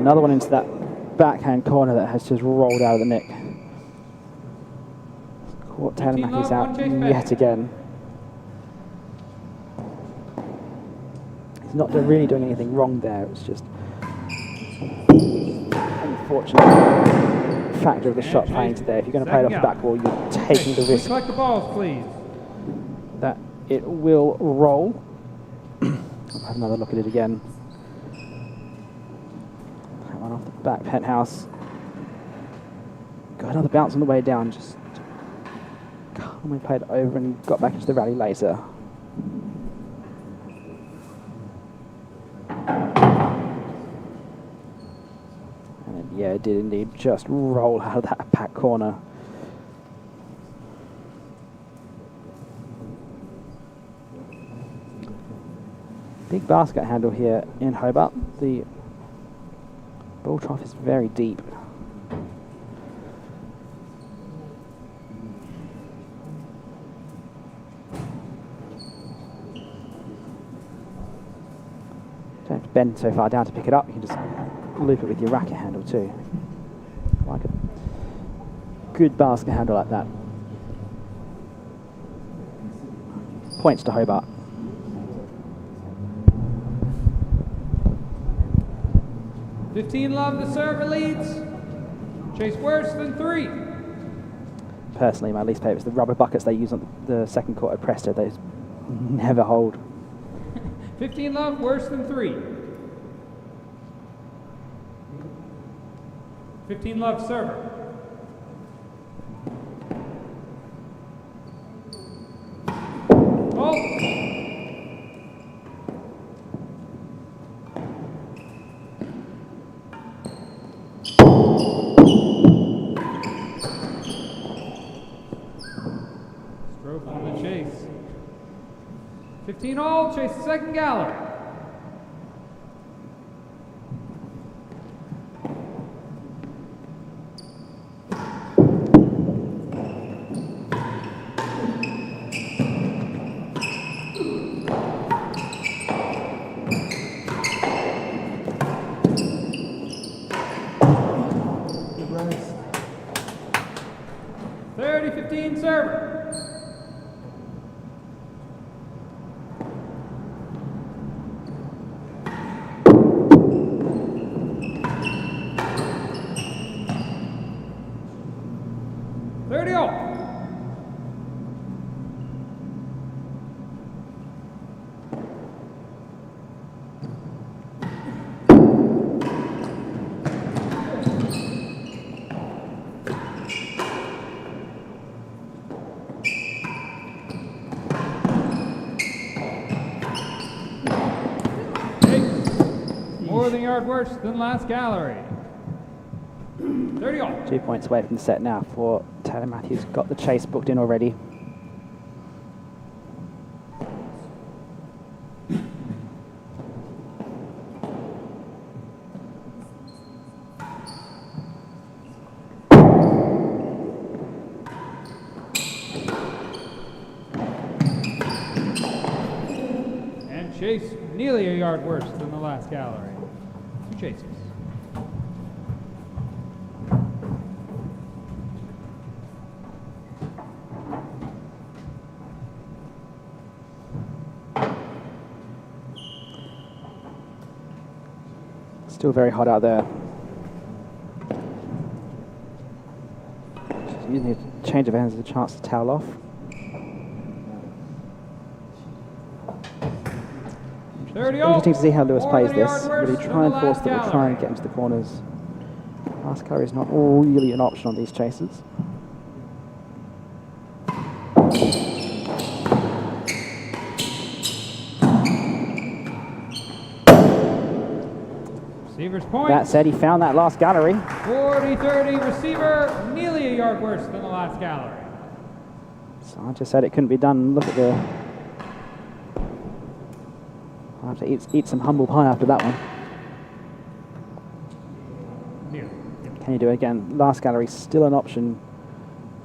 Another one into that backhand corner that has just rolled out of the nick. Caught Taylor Matthews out yet again. He's not really doing anything wrong there. It's just unfortunate factor of the shot playing today. If you're going to play it off the back wall, you're taking the risk Collect the balls, please. that it will roll. I'll have another look at it again. Off the back penthouse. Got another bounce on the way down, just calmly played it over and got back into the rally later. And yeah, it did indeed just roll out of that back corner. Big basket handle here in Hobart. The ball trough is very deep. Don't have to bend so far down to pick it up. You can just loop it with your racket handle too. Like a good basket handle like that. Points to Hobart. Love the server leads. Chase worse than 3. Personally, my least favourite is the rubber buckets they use on the second court at Presta. Those never hold. 15 love worse than 3. 15 love server. Oh! Stroke on the chase. 15 all, chase the second gallery. Good race. 30-15 server. More than a yard worse than last gallery. 30 all. 2 points away from the set now for Taylor Matthews. Got the chase booked in already. And chase nearly a yard worse than the last gallery. 2 chases. Still very hot out there. Just using the change of hands as a chance to towel off. 30 all. Interesting to see how Lewis More plays than a this. yard Will worse he than try and the force last them to try and gallery. get into the corners? Last carry is not really an option on these chases. Receiver's point. That said, he found that last gallery. 40-30 receiver, nearly a yard worse than the last gallery. So I just said it couldn't be done. Look at the... I'll have to eat some humble pie after that one. Nearly. Can you do it again? Last gallery, still an option.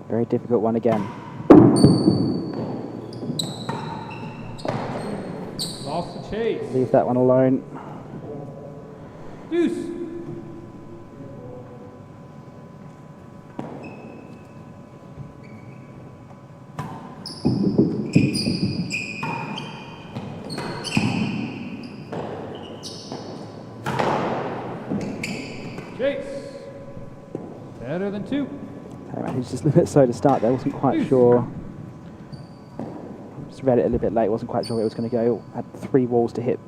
Very difficult one again. Lost the chase. Leave that one alone. Deuce. Chase. Better than 2. He's just a little bit slow to start there. Wasn't quite sure. Just read it a little bit late. Wasn't quite sure where it was going to go. Had 3 walls to hit.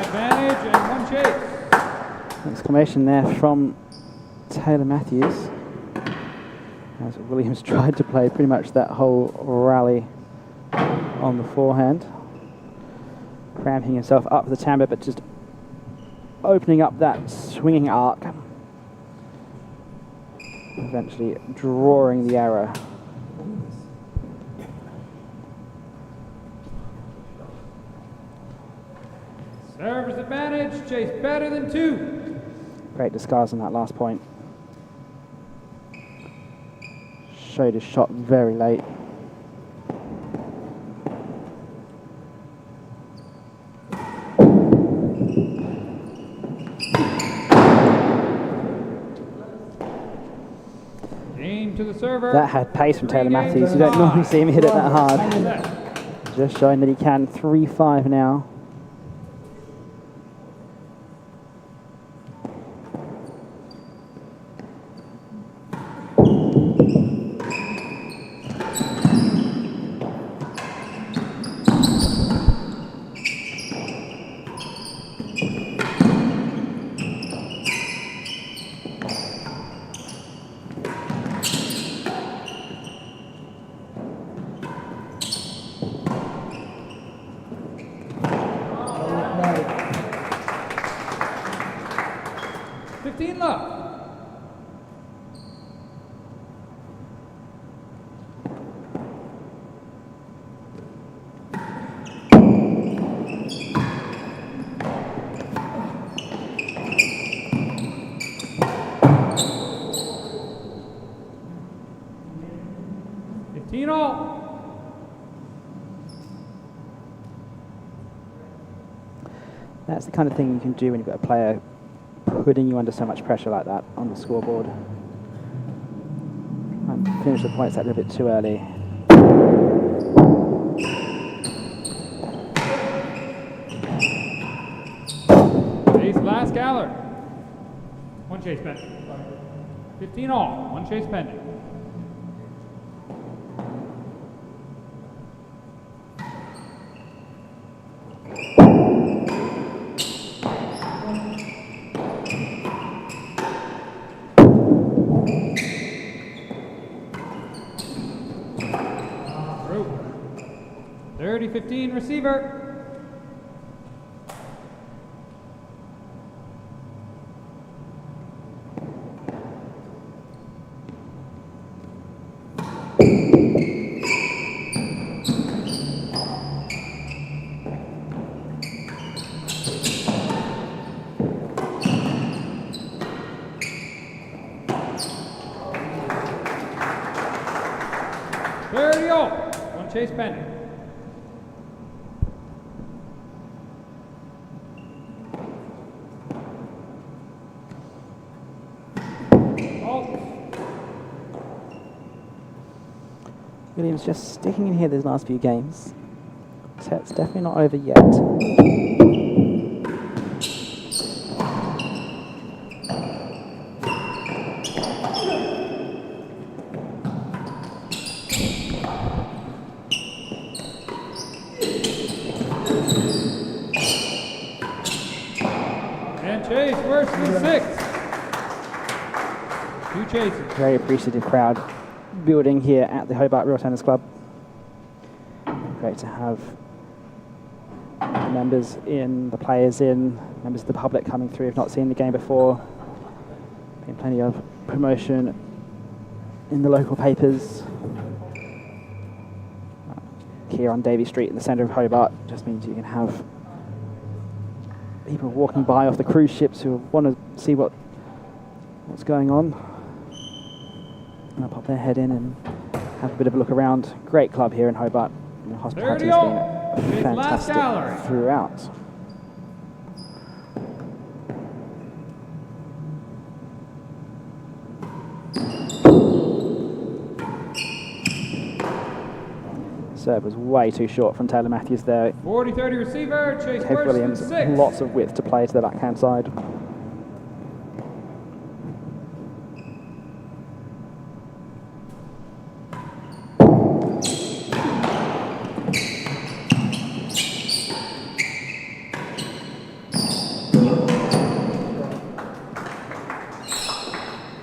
Advantage and 1 chase. Exclamation there from Taylor Matthews. As Williams tried to play pretty much that whole rally on the forehand. Cramping himself up the timber, but just opening up that swinging arc. Eventually drawing the error. Server's advantage, chase better than 2. Great disguise on that last point. Showed his shot very late. Game to the server. That had pace from Taylor Three games Matthews. You don't to normally five. see him hit it that hard. Set. Just showing that he can. 3-5 now. Love. That's the kind of thing you can do when you've got a player putting you under so much pressure like that on the scoreboard. And finish the points that a little bit too early. Chase last gallery. One chase pending. 15 all. One chase pending. Through. 30-15 receiver. One chase pending. Williams just sticking in here these last few games. Set's definitely not over yet. Chase worse than 6. 2 chases. Very appreciative crowd building here at the Hobart Real Tennis Club. Great to have the members in, the players in, members of the public coming through, if not seen the game before. Been plenty of promotion in the local papers. Here on Davy Street in the centre of Hobart just means you can have people walking by off the cruise ships who want to see what's going on. And they'll pop their head in and have a bit of a look around. Great club here in Hobart. And the hospitality has been fantastic throughout. Serve was way too short from Taylor Matthews there. 40-30 receiver, Chase Kev Williams, 6. lots of width to play to the backhand side.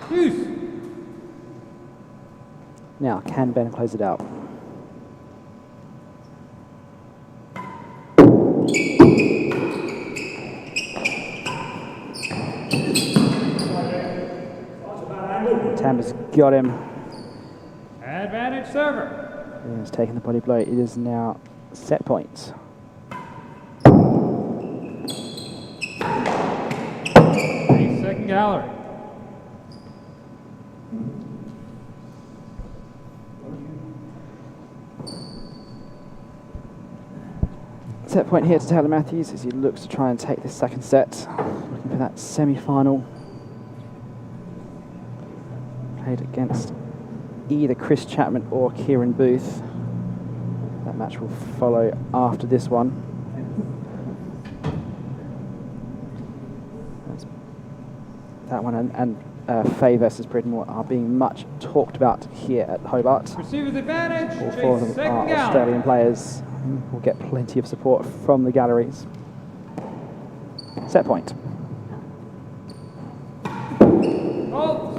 Deuce. Now, can Ben close it out? Tam's got him. Advantage server. He's taking the body blow. It is now set points. Second gallery. Set point here to Taylor Matthews as he looks to try and take this second set. Looking for that semi-final. Played against either Chris Chapman or Kieran Booth. That match will follow after this one. That one and Faye versus Britain are being much talked about here at Hobart. Receiver's advantage. All four of them are Australian players. Will get plenty of support from the galleries. Set point. Hold.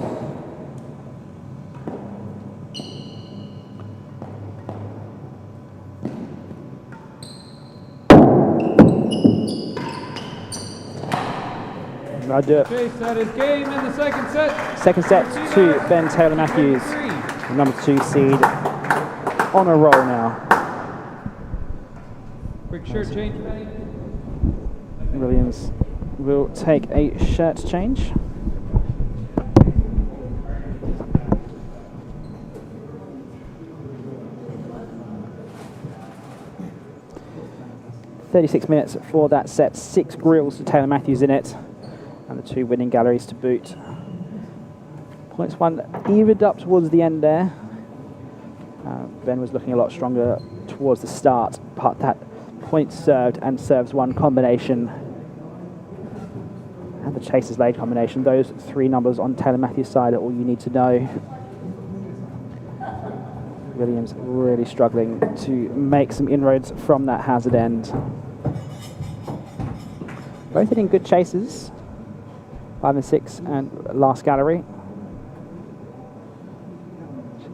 I do it. Chase, that is game in the second set. Second set to Ben Taylor Matthews, the number 2 seed, on a roll now. Quick shirt change. Williams will take a shirt change. "36 minutes for that set, 6 grills to Taylor Matthews in it, and the 2 winning galleries to boot. Points one evened up towards the end there. Ben was looking a lot stronger towards the start, but that point served and serves one combination and the chases laid combination, those 3 numbers on Taylor Matthews' side are all you need to know. Williams really struggling to make some inroads from that hazard end. Both hitting good chases, 5 and 6 and last gallery.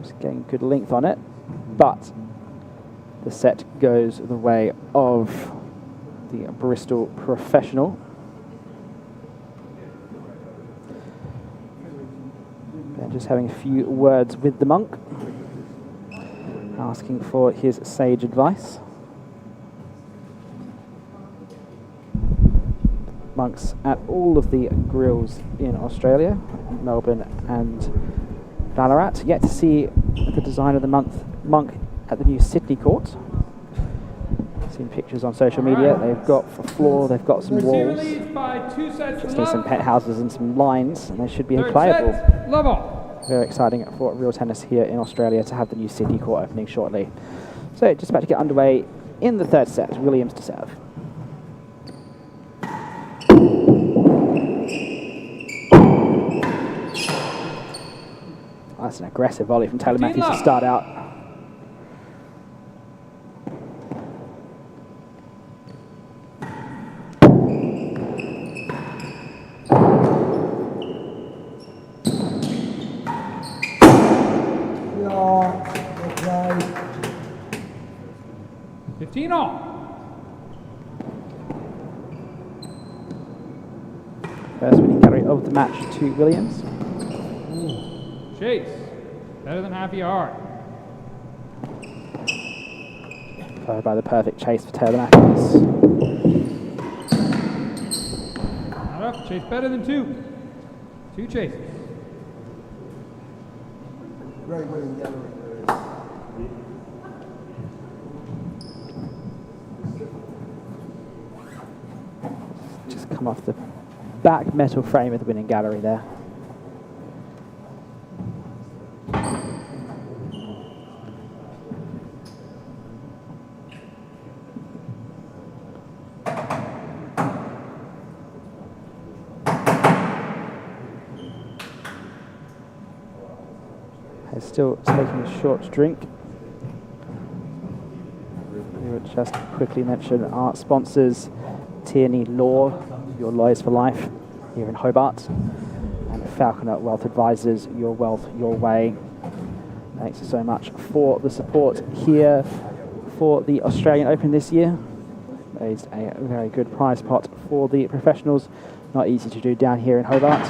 Just getting good length on it, but the set goes the way of the Bristol professional. Ben just having a few words with the monk, asking for his sage advice. Monks at all of the grills in Australia, Melbourne and Ballarat. Yet to see the design of the monk at the new Sydney court. Seen pictures on social media. They've got a floor, they've got some walls. Just need some penthouses and some lines, and they should be playable. Very exciting for real tennis here in Australia to have the new Sydney court opening shortly. So just about to get underway in the third set. Williams to serve. That's an aggressive volley from Taylor Matthews to start out. Yeah, 15 all. First winning gallery of the match to Williams. Chase, better than half a yard. Followed by the perfect chase for Taylor Matthews. Not up, Chase better than 2. 2 chases. great winning gallery. Just come off the back metal frame of the winning gallery there. He's still taking a short drink. We would just quickly mention our sponsors, Tierney Law, your lawyers for life here in Hobart, and Falconer Wealth Advisors, your wealth, your way. Thanks so much for the support here for the Australian Open this year. Raised a very good prize pot for the professionals. Not easy to do down here in Hobart.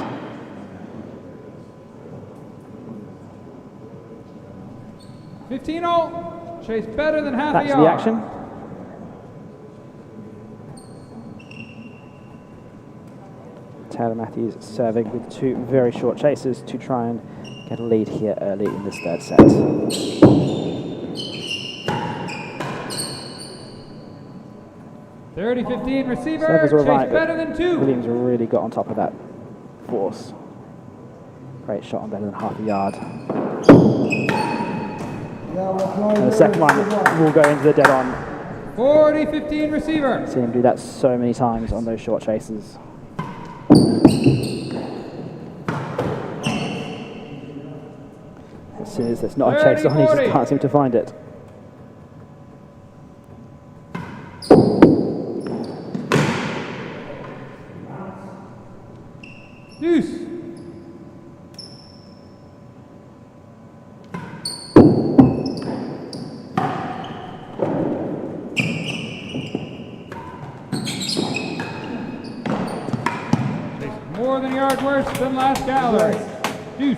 $15 Chase better than half Back a to yard. the action. Taylor Matthews serving with 2 very short chases to try and get a lead here early in this third set. 30-15 receiver. Servers were Chase right, better than 2. Williams really got on top of that force. Great shot on better than half a yard. And the second one will go into the dead on. 40-15 receiver. Seen him do that so many times on those short chases. As soon as there's not a chase on, he just can't seem to find it. Deuce. More than a yard worse than last gallery. Deuce.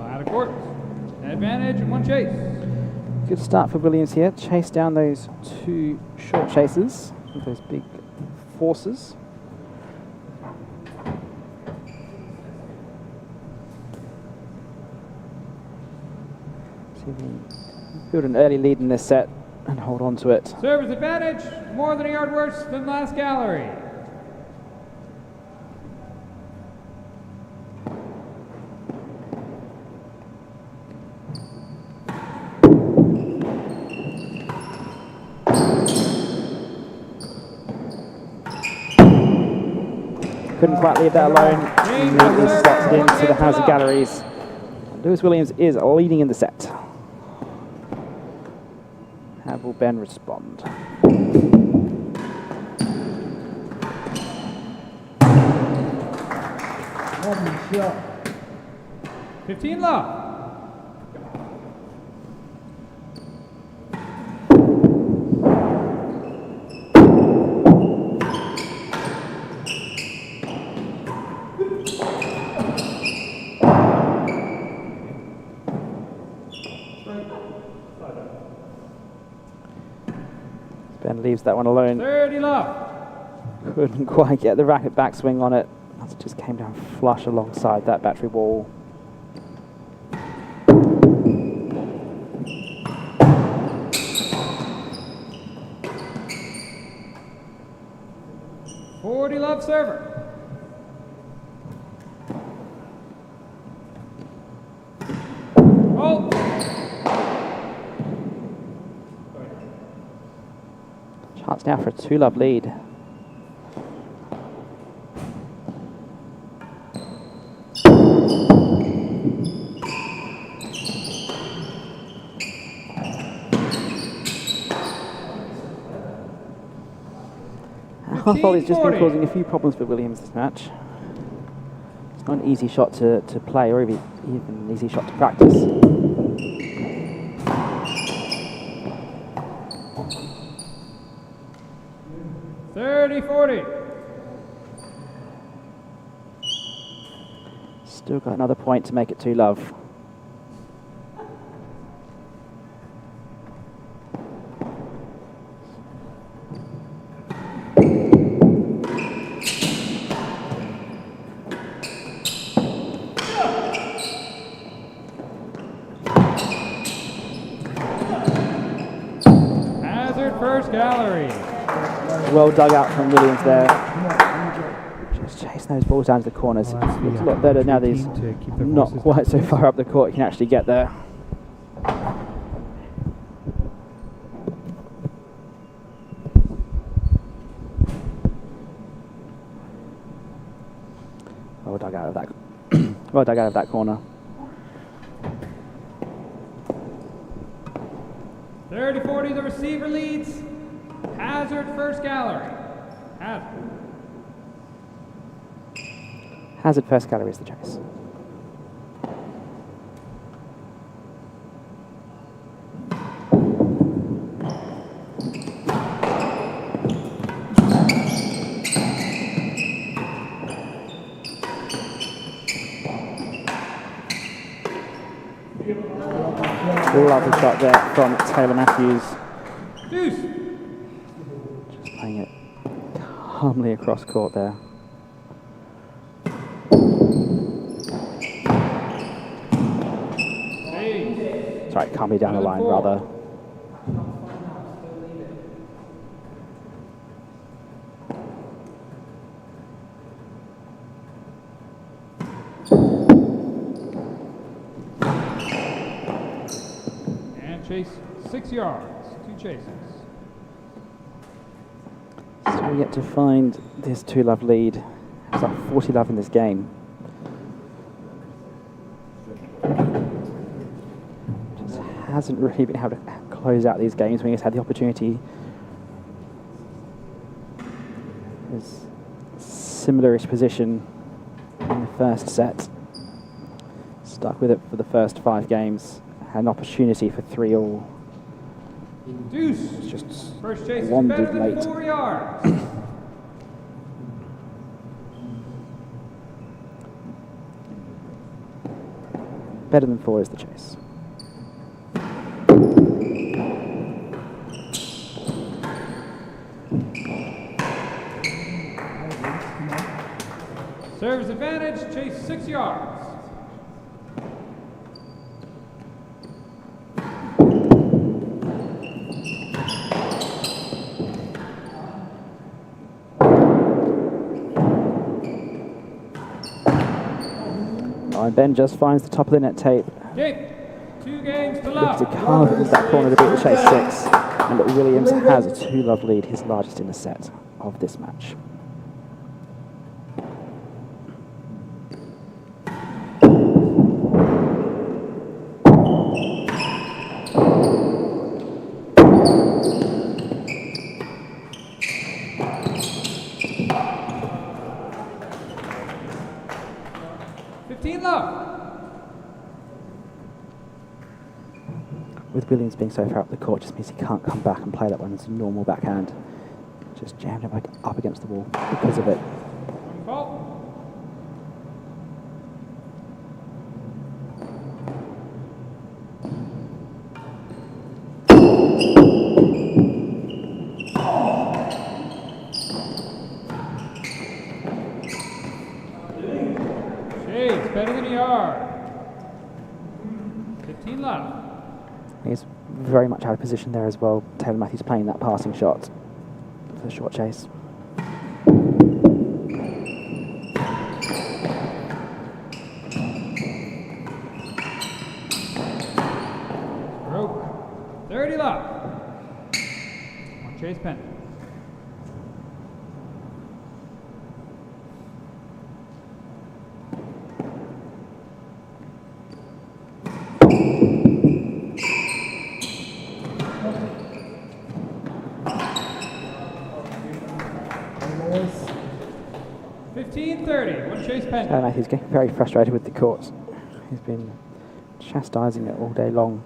Out of court. Advantage and one chase. Good start for Williams here. Chase down those two short chases with those big forces. See if we can build an early lead in this set and hold on to it. Server's advantage, more than a yard worse than last gallery. Couldn't quite leave that alone. Immediately slots it into the Hazard galleries. Lewis Williams is leading in the set. How will Ben respond? 15 love. Ben leaves that one alone. 30 love. Couldn't quite get the racket backswing on it. It just came down flush alongside that battery wall. Love server. Oh. Chance now for a 2-love lead. Volley's just been causing a few problems for Williams this match. It's not an easy shot to play, or even an easy shot to practice. Still got another point to make it 2-love. Well dug out from Williams there. Just chasing those balls down to the corners. It looks a lot better now that he's not quite so far up the court. He can actually get there. Well dug out of that. Well dug out of that corner. 30-40, the receiver leads. Hazard first gallery. Hazard first gallery is the chase. Lovely shot there from Taylor Matthews. Deuce. Just playing it calmly across court there. Sorry, calmly down the line rather. chase 6 yards. 2 chases. Still yet to find this 2-love lead. It's like 40-love in this game. Just hasn't really been able to close out these games when he's had the opportunity. His similar-ish position in the first set. Stuck with it for the first 5 games. Had an opportunity for 3-all. Deuce. It's just First chase is wandered better than late. 4 yards. Better than 4 is the chase. Serves advantage, chase 6 yards. And Ben just finds the top of the net tape. Game. 2 games to Looks love. to carve into that corner to beat the chase 6. And Williams has a 2-love lead, his largest in the set of this match. With Williams being so far up the court, just means he can't come back and play that one as a normal backhand. Just jammed him up against the wall because of it. Fault. Shades, better than a yard. 15 left. He's very much out of position there as well. Taylor Matthews playing that passing shot for the short chase. Broke. 30 left. 1 chase pending. Yes. 15-30. 1 chase pending. Taylor Matthews getting very frustrated with the court. He's been chastising it all day long.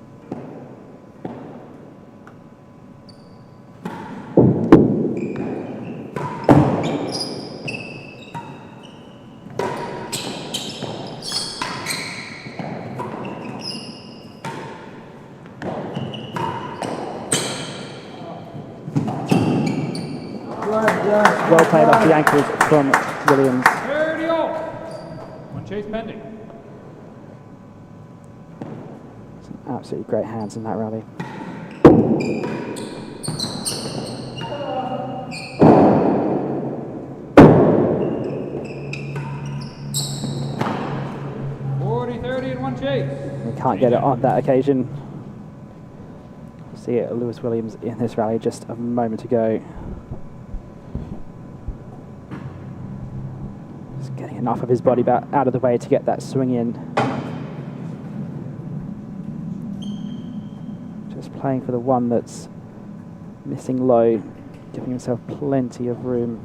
Well played off the ankles from Williams. 30 all. 1 chase pending. Some absolutely great hands in that rally. And 1 chase. He can't get it on that occasion. See it, Lewis Williams in this rally just a moment ago. Just getting enough of his body back out of the way to get that swing in. Just playing for the one that's missing low, giving himself plenty of room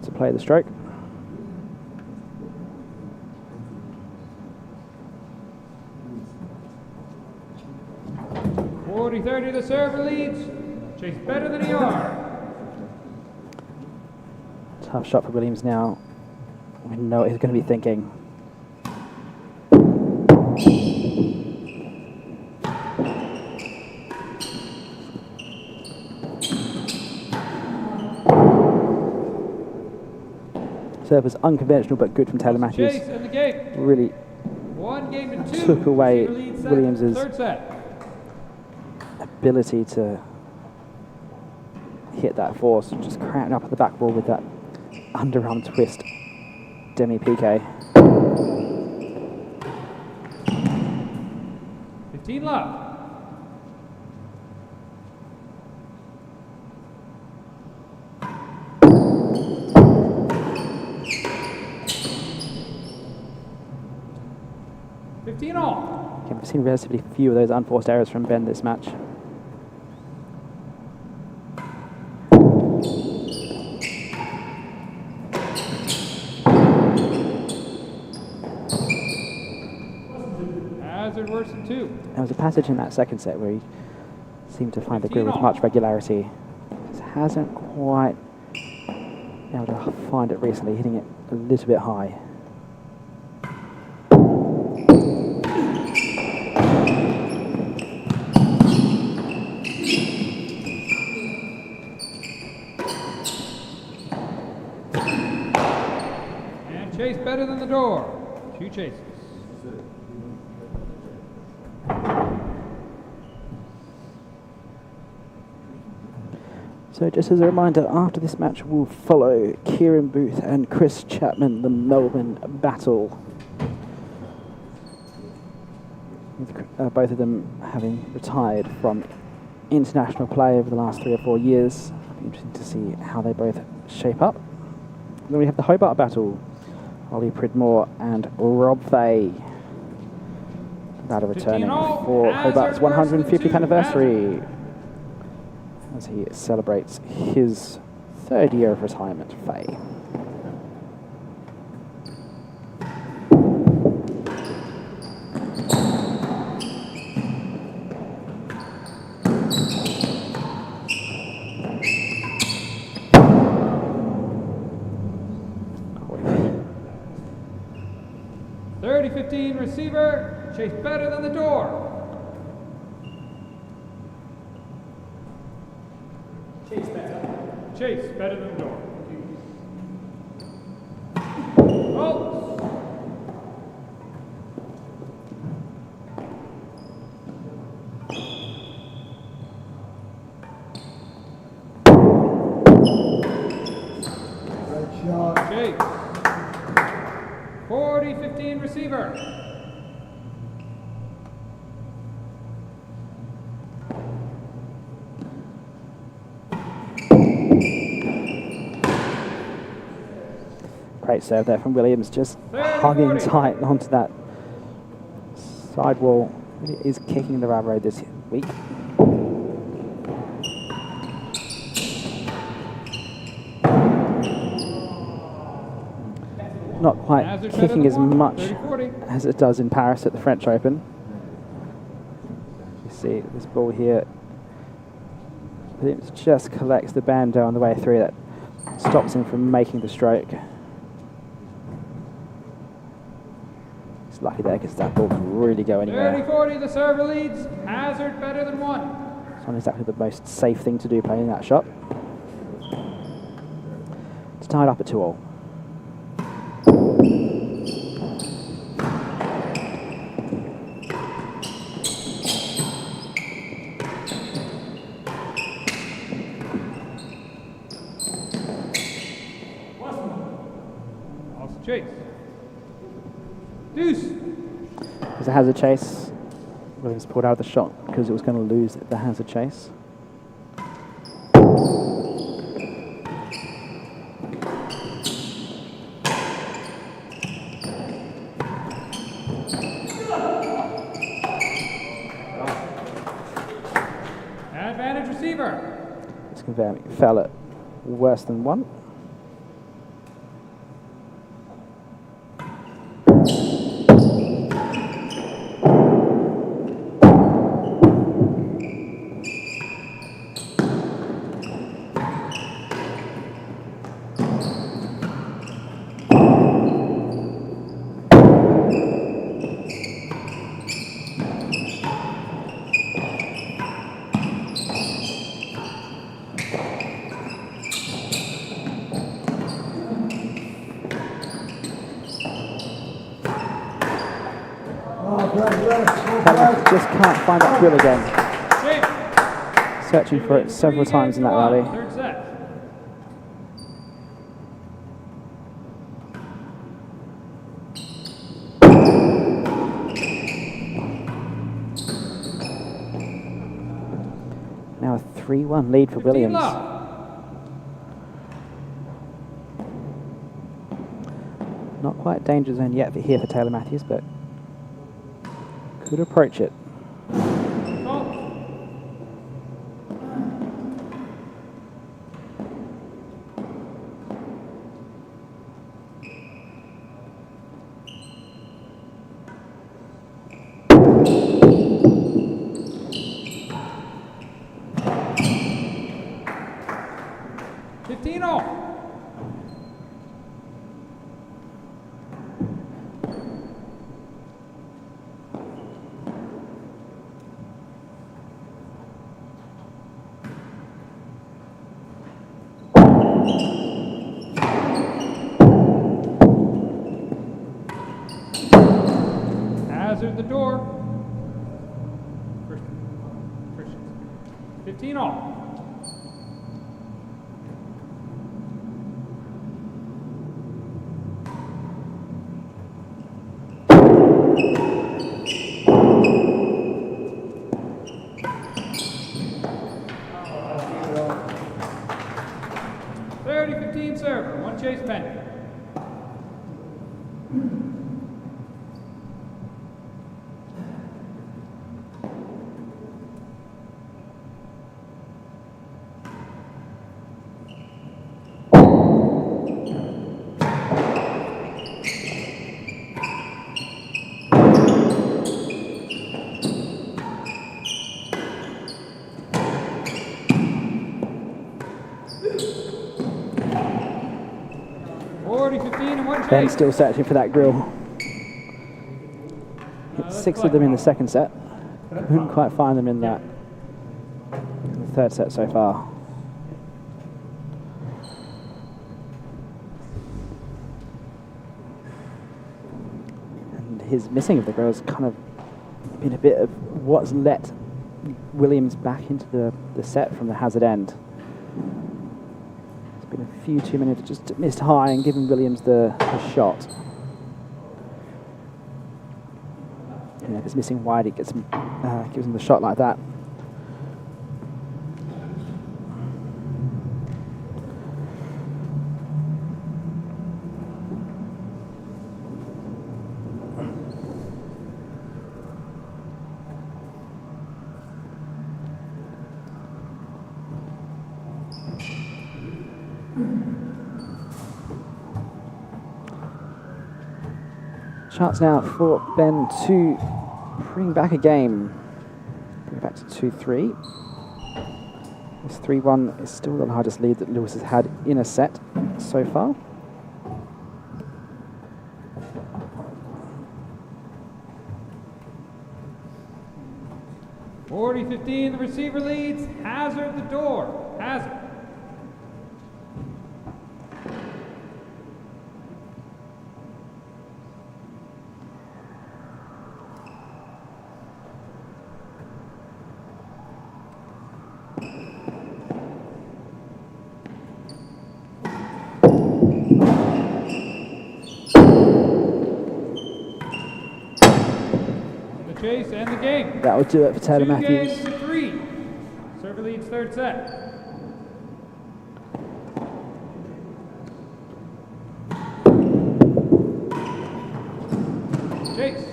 to play the stroke. .30, the server leads. Chase better than a yard. Tough shot for Williams now. We know what he's going to be thinking. Serve was unconventional but good from Taylor Matthews. Chase and the game. Really 1 game to 2. took away Receiver lead set. Williams's Third set. ability to hit that force, just cramping up at the back wall with that underarm twist demi-piqué. 15 15 love. All. Okay, we've seen relatively few of those unforced errors from Ben this match. Hazard worse than 2. There was a passage in that second set where he seemed to find the grid with much regularity. Just hasn't quite been able to find it recently, hitting it a little bit high. And chase better than the door. 2 chases. So just as a reminder, after this match will follow Kieran Booth and Chris Chapman, the Melbourne Battle. With both of them having retired from international play over the last 3 or 4 years. It'll be interesting to see how they both shape up. Then we have the Hobart Battle, Ollie Pridmore and Rob Fay. That are returning for Hobart's 150th anniversary, as he celebrates his 3rd year of retirement. Fay. Receiver, chase better than the door. Chase better than the door. Oh. Chase. 40-15 receiver. Great serve there from Williams, just hugging tight onto that sidewall. Really is kicking the rub road this week. Not quite kicking as much as it does in Paris at the French Open. You see this ball here, Williams just collects the bando on the way through. That stops him from making the stroke. He's lucky there because that ball can really go anywhere. 30-40, the server leads. Hazard better than 1. It's not exactly the most safe thing to do playing that shot. It's tied up at 2-all. Chase. Deuce. There's a hazard chase. Williams pulled out the shot because it was going to lose the hazard chase. Advantage receiver. This confirming fell at worse than 1. Just can't find that drill again. Searching for it several times in that rally. Third set. Now a 3-1 lead for 15 Williams. love. Not quite danger zone yet here for Taylor Matthews, but could approach it. Call. Hazard the door. First. 15 all. Server, one chase pending. Ben's still searching for that grill. Hit 6 of them in the second set. Couldn't quite find them in the third set so far. And his missing of the grill has kind of been a bit of what's let Williams back into the set from the hazard end. Been a few too many that just missed high and given Williams the shot. And if it's missing wide, it gets him, gives him the shot like that. Chance now for Ben to bring back a game. Bring it back to 2-3. This 3-1 is still the largest lead that Lewis has had in a set so far. (40-15), the receiver leads. Hazard the door. Hazard. Chase and the game. That will do it for Taylor Matthews. 2 games to 3. Server leads third set. Chase,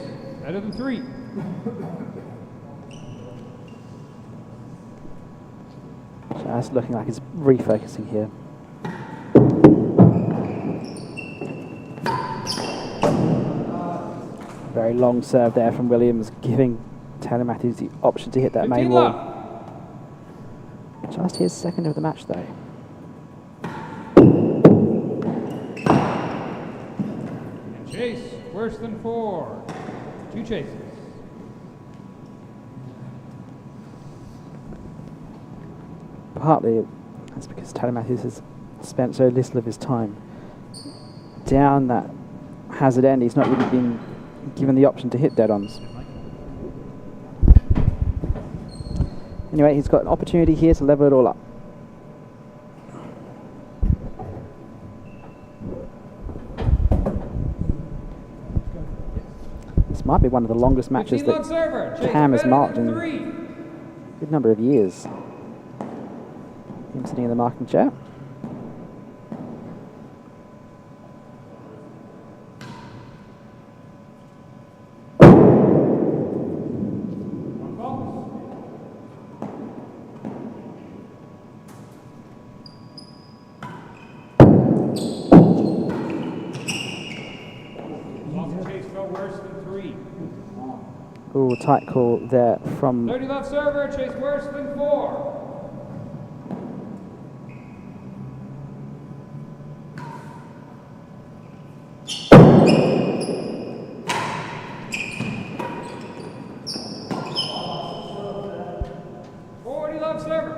better than 3. Just looking like he's refocusing here. Very long serve there from Williams, giving Taylor Matthews the option to hit that main wall. Just his second of the match, though. And Chase, worse than 4. 2 chases. Partly that's because Taylor Matthews has spent so little of his time down that hazard end. He's not really been given the option to hit dead-ons. Anyway, he's got an opportunity here to level it all up. This might be one of the longest matches that Cam has marked in a good number of years. Him sitting in the marking chair. Chase fell worse than 3. Ooh, tight call there from 30 left server, chase worse than 4. Love server.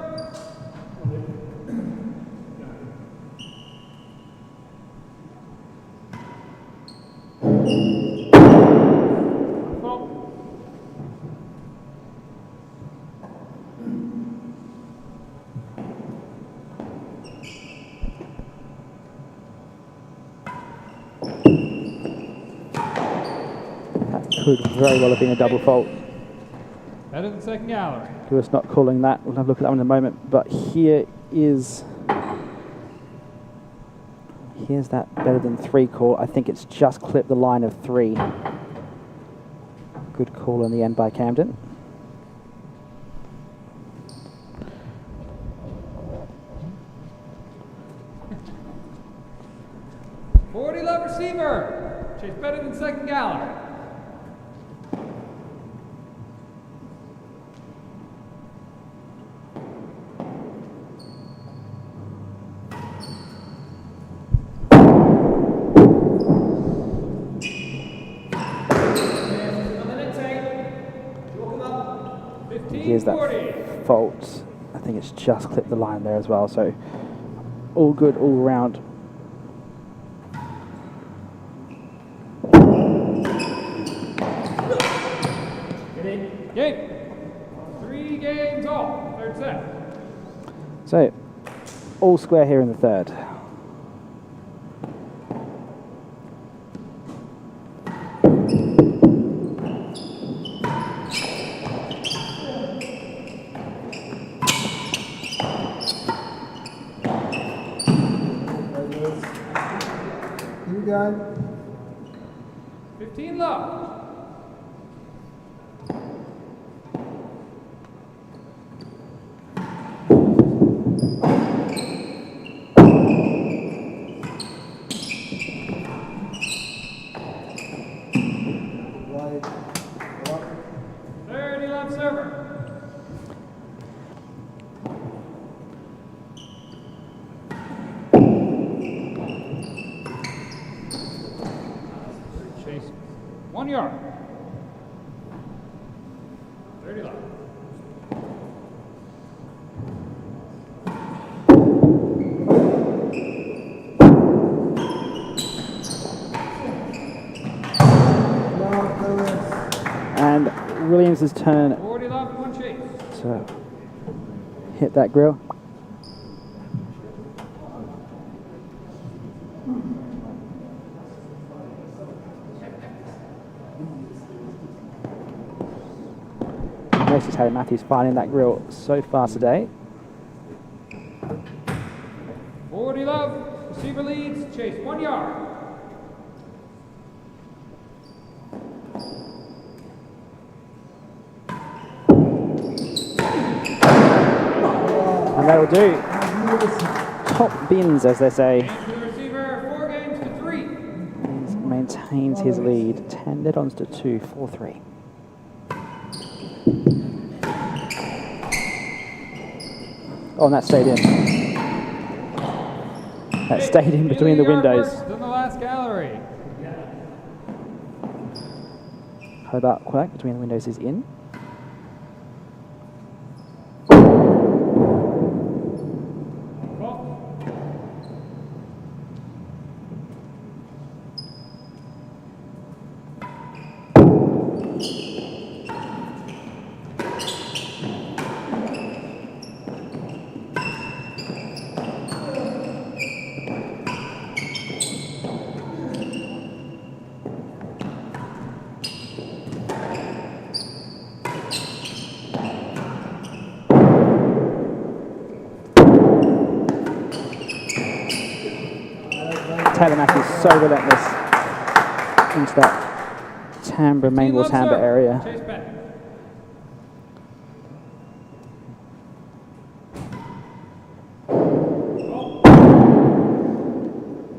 that could very well have been a double fault. Better than second gallery. He was not calling that. We'll have a look at that one in a moment. But here's that better than 3 call. I think it's just clipped the line of 3. Good call in the end by Camden. Love receiver. Chase better than second gallery. Here's that fault. I think it's just clipped the line there as well. So all good all around. Game. 3 games all. Third set. So all square here in the third. You got 15 love. Chase 1 yard. 30 left. And Williams' turn 40 left, 1 chase. to hit that grill. Notice how Matthew's finding that grill so far today. 40 love. Receiver leads. Chase 1 yard. And that'll do. Top bins, as they say. Game to the receiver, 4 games to 3. He maintains his lead. 10 dead-ons to 2, 4-3. Oh, and that stayed in. That stayed in between the windows. Worse than the last gallery. Hobart Quirk between the windows is in. Taylor Matthews so relentless into that timbre, main timbre area. Chase back.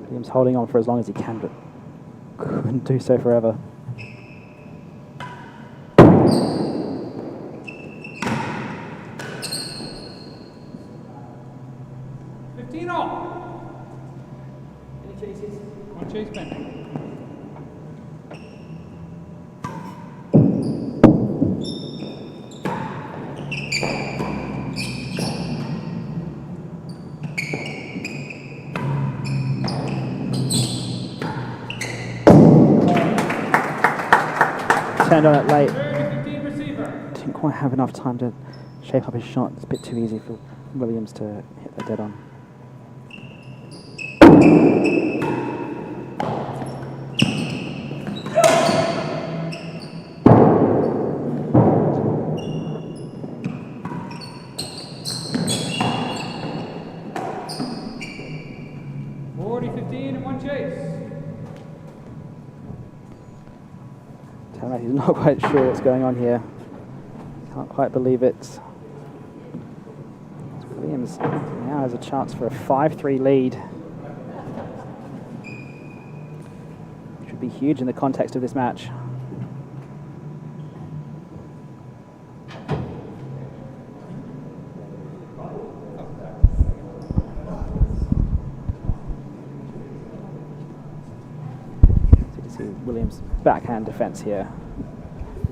Williams holding on for as long as he can, but couldn't do so forever. One chase pending. Turned on it late. 30-15 receiver. Didn't quite have enough time to shape up his shot. It's a bit too easy for Williams to hit the dead on. He's not quite sure what's going on here. Can't quite believe it. Williams now has a chance for a 5-3 lead, which would be huge in the context of this match. So you can see Williams' backhand defense here.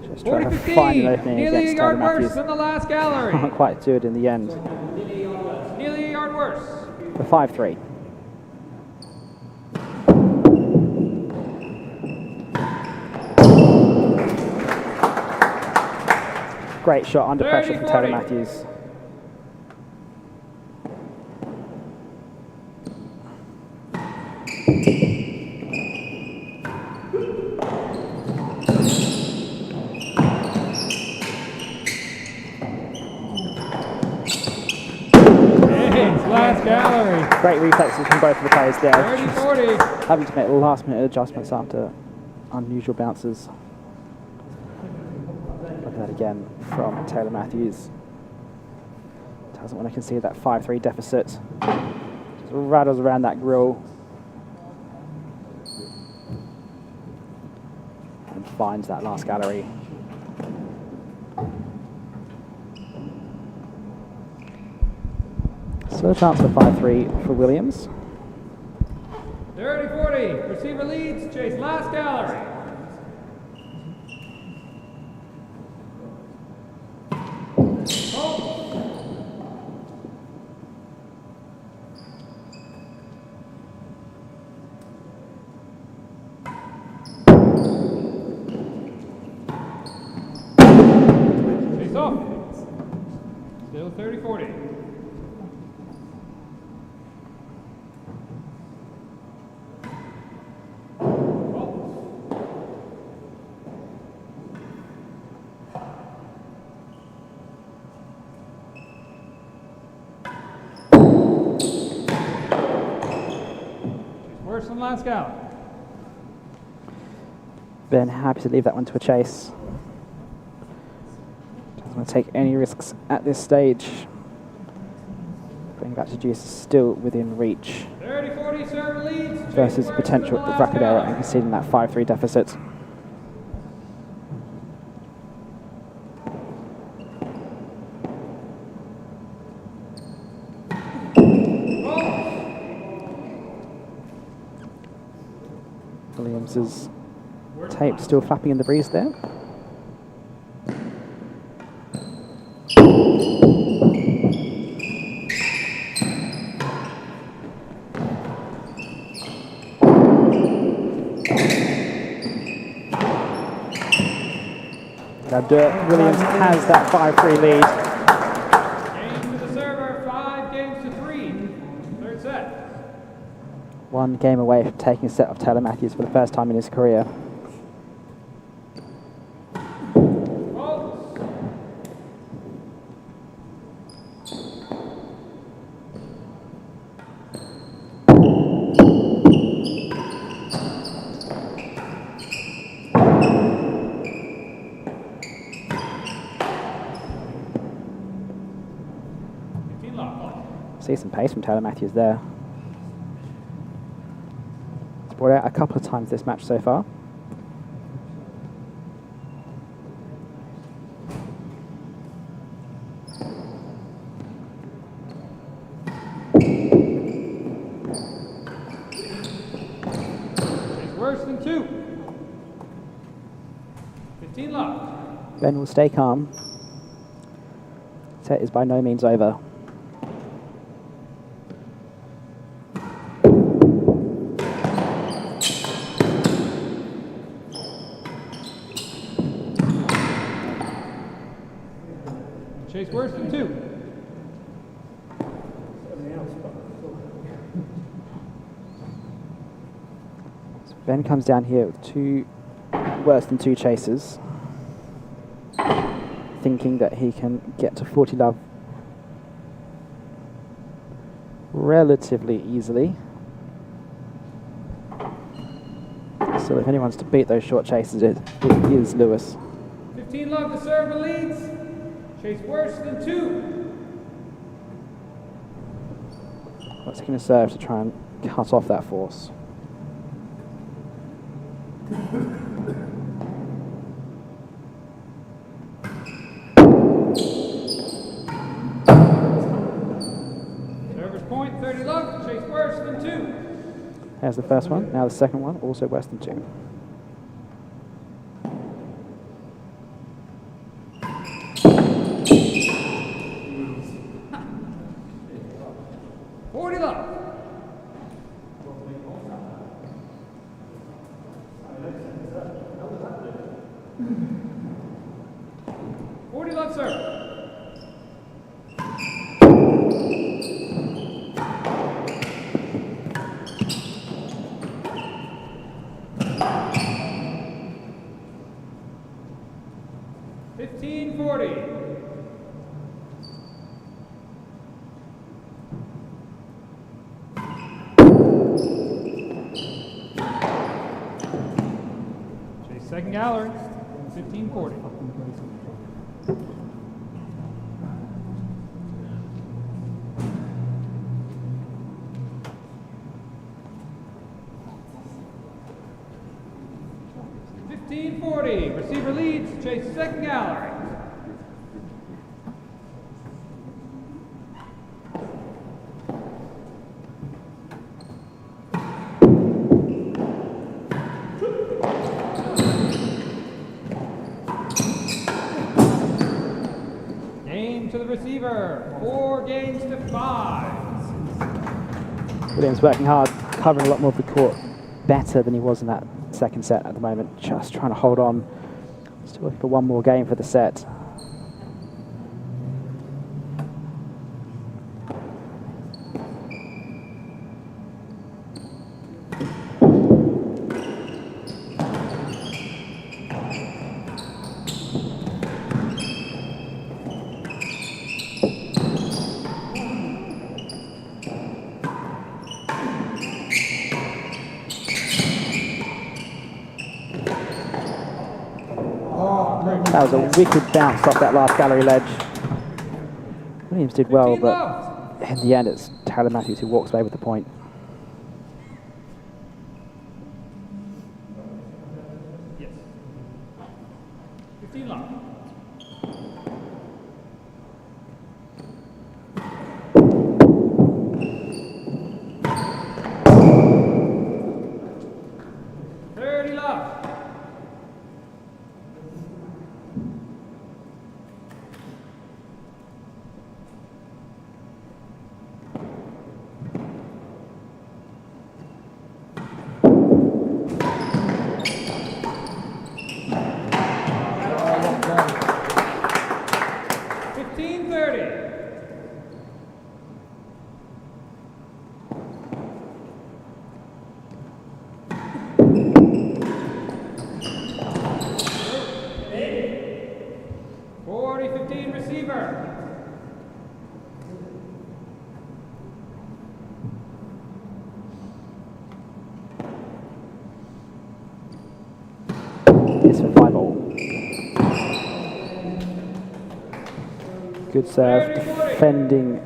Just trying to find an opening nearly against a yard Taylor worse Matthews. than the last gallery. Can't quite do it in the end. Nearly a yard worse. The 5-3. Great shot under pressure from Taylor Matthews. Last gallery. Great reflexes from both of the players there. 30-40. Having to make last minute adjustments after unusual bounces. Look at that again from Taylor Matthews. Doesn't want to concede that 5-3 deficit. Just rattles around that grill. And finds that last gallery. Still a chance for 5-3 for Williams. 30-40. Receiver leads. Chase last gallery. Chase off. Still 30-40. Worse than last gallery. Ben happy to leave that one to a chase. Doesn't want to take any risks at this stage. Bring back to Juice is still within reach. 30-40 serve leads. Versus potential rapid error and conceding that 5-3 deficit. Williams' tape still flapping in the breeze there. Williams has that 5-3 lead. Game to the server, 5-3. Third set. One game away from taking a set of Taylor Matthews for the first time in his career. See some pace from Taylor Matthews there. He's brought out a couple of times this match so far. Worse than 2. 15 love. Ben will stay calm. Set is by no means over. Chase worse than 2. Ben comes down here with 2 worse than 2 chases, thinking that he can get to 40 love relatively easily. So if anyone's to beat those short chases, it is Lewis. 15 love to serve and leads. Chase worse than 2. What's he going to serve to try and cut off that force? Server's point, 30 love. Chase worse than 2. There's the first one. Now the second one, also worse than 2. Second gallery, 1540. Receiver leads, Chase second gallery. To the receiver, 4 games to 5. Williams working hard, covering a lot more of the court better than he was in that second set at the moment. Just trying to hold on. Still looking for one more game for the set. That was a wicked bounce off that last gallery ledge. Williams did well, but in the end it's Taylor Matthews who walks away with the point. Yes. 15 love. It's for 5-all. Good serve, defending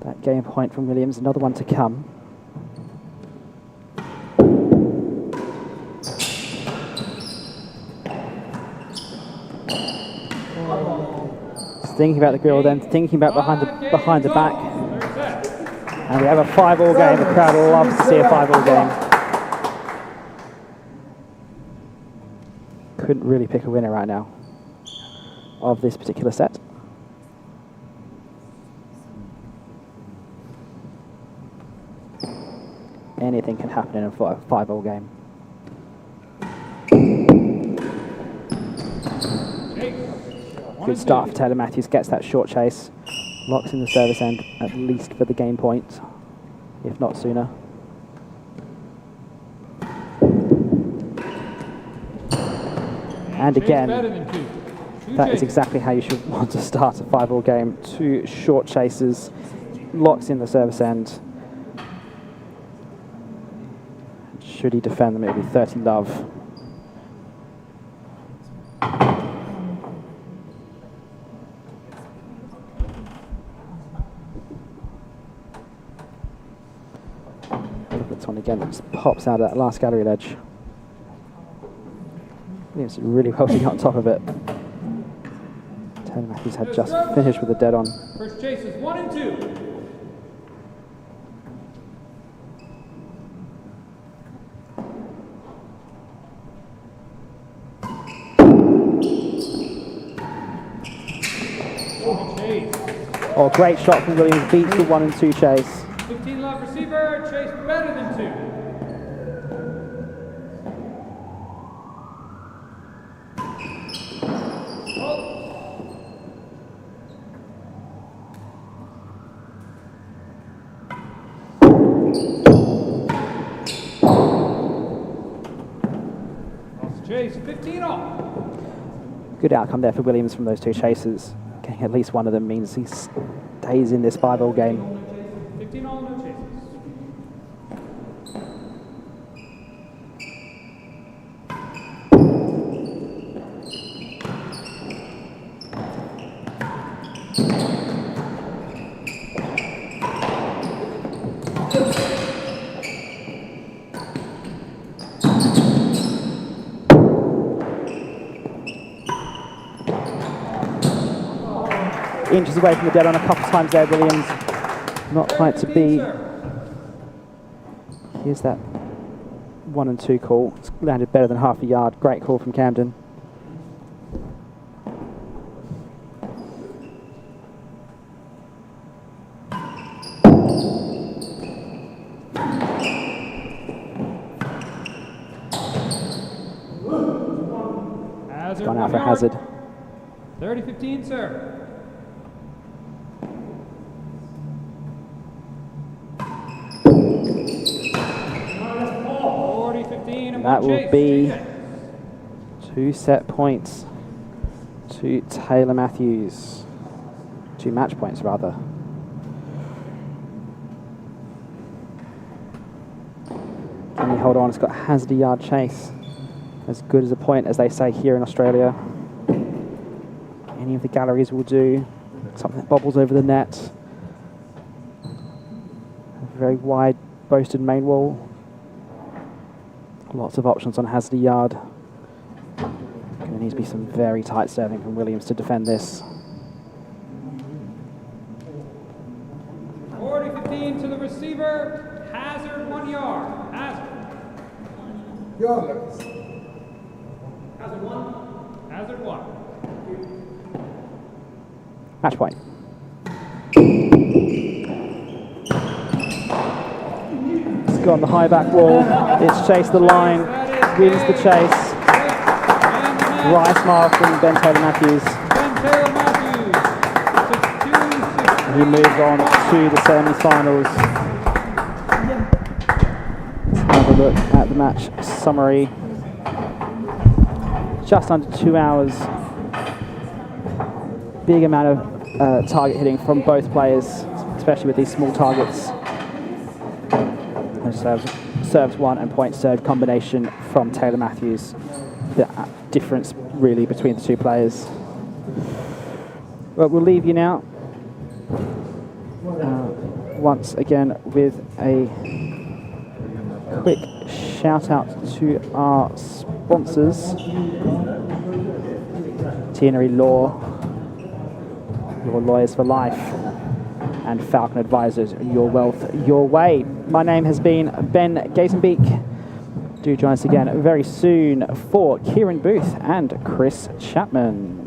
That game point from Williams, another one to come. Just thinking about the grill, then thinking about behind the back. And we have a 5-all game. The crowd loves to see a 5-all game. Couldn't really pick a winner right now of this particular set. Anything can happen in a 5-all game. Good start for Taylor Matthews, gets that short chase, locks in the service end at least for the game point, if not sooner. And again, that is exactly how you should want to start a 5-all game. 2 short chases, locks in the service end. Should he defend them, it will be 30 love. Look at this one again, that just pops out of that last gallery ledge. It's really holding on top of it. Taylor Matthews had just finished with a dead on. First chases 1 and 2. Oh, great shot from Williams, beats the 1 and 2 chase. 15 love receiver, chase better than 2. Chase 15 off. Good outcome there for Williams from those 2 chases. Getting at least one of them means he stays in this 5-all game. 15 all, no chases. Inches away from the dead on a couple of times there, Williams. Not quite to be. Here's that 1 and 2 call. It's landed better than half a yard. Great call from Camden. Hazard, gone out for hazard. 30-15, sir. That will be 2 set points to Taylor Matthews. 2 match points, rather. Can he hold on? It's got hazard yard chase. As good as a point as they say here in Australia. Any of the galleries will do. Something that bobbles over the net. A very wide boasted main wall. Lots of options on hazard yard. Going to need to be some very tight serving from Williams to defend this. 40-15 to the receiver. Hazard 1 yard. Hazard. Hazard 1. Hazard 1. Match point. It's gone the high back wall. It's chased the line. Wins the chase. Dry smile from Ben Taylor Matthews. He moves on to the semi-finals. Let's have a look at the match summary. Just under 2 hours. Big amount of target hitting from both players, especially with these small targets. Serves 1 and point served combination from Taylor Matthews. The difference really between the 2 players. Well, we'll leave you now. once again with a quick shout out to our sponsors. Tienery Law, your lawyers for life, and Falcon Advisors, your wealth, your way. My name has been Ben Gatenbeek. Do join us again very soon for Kieran Booth and Chris Chapman.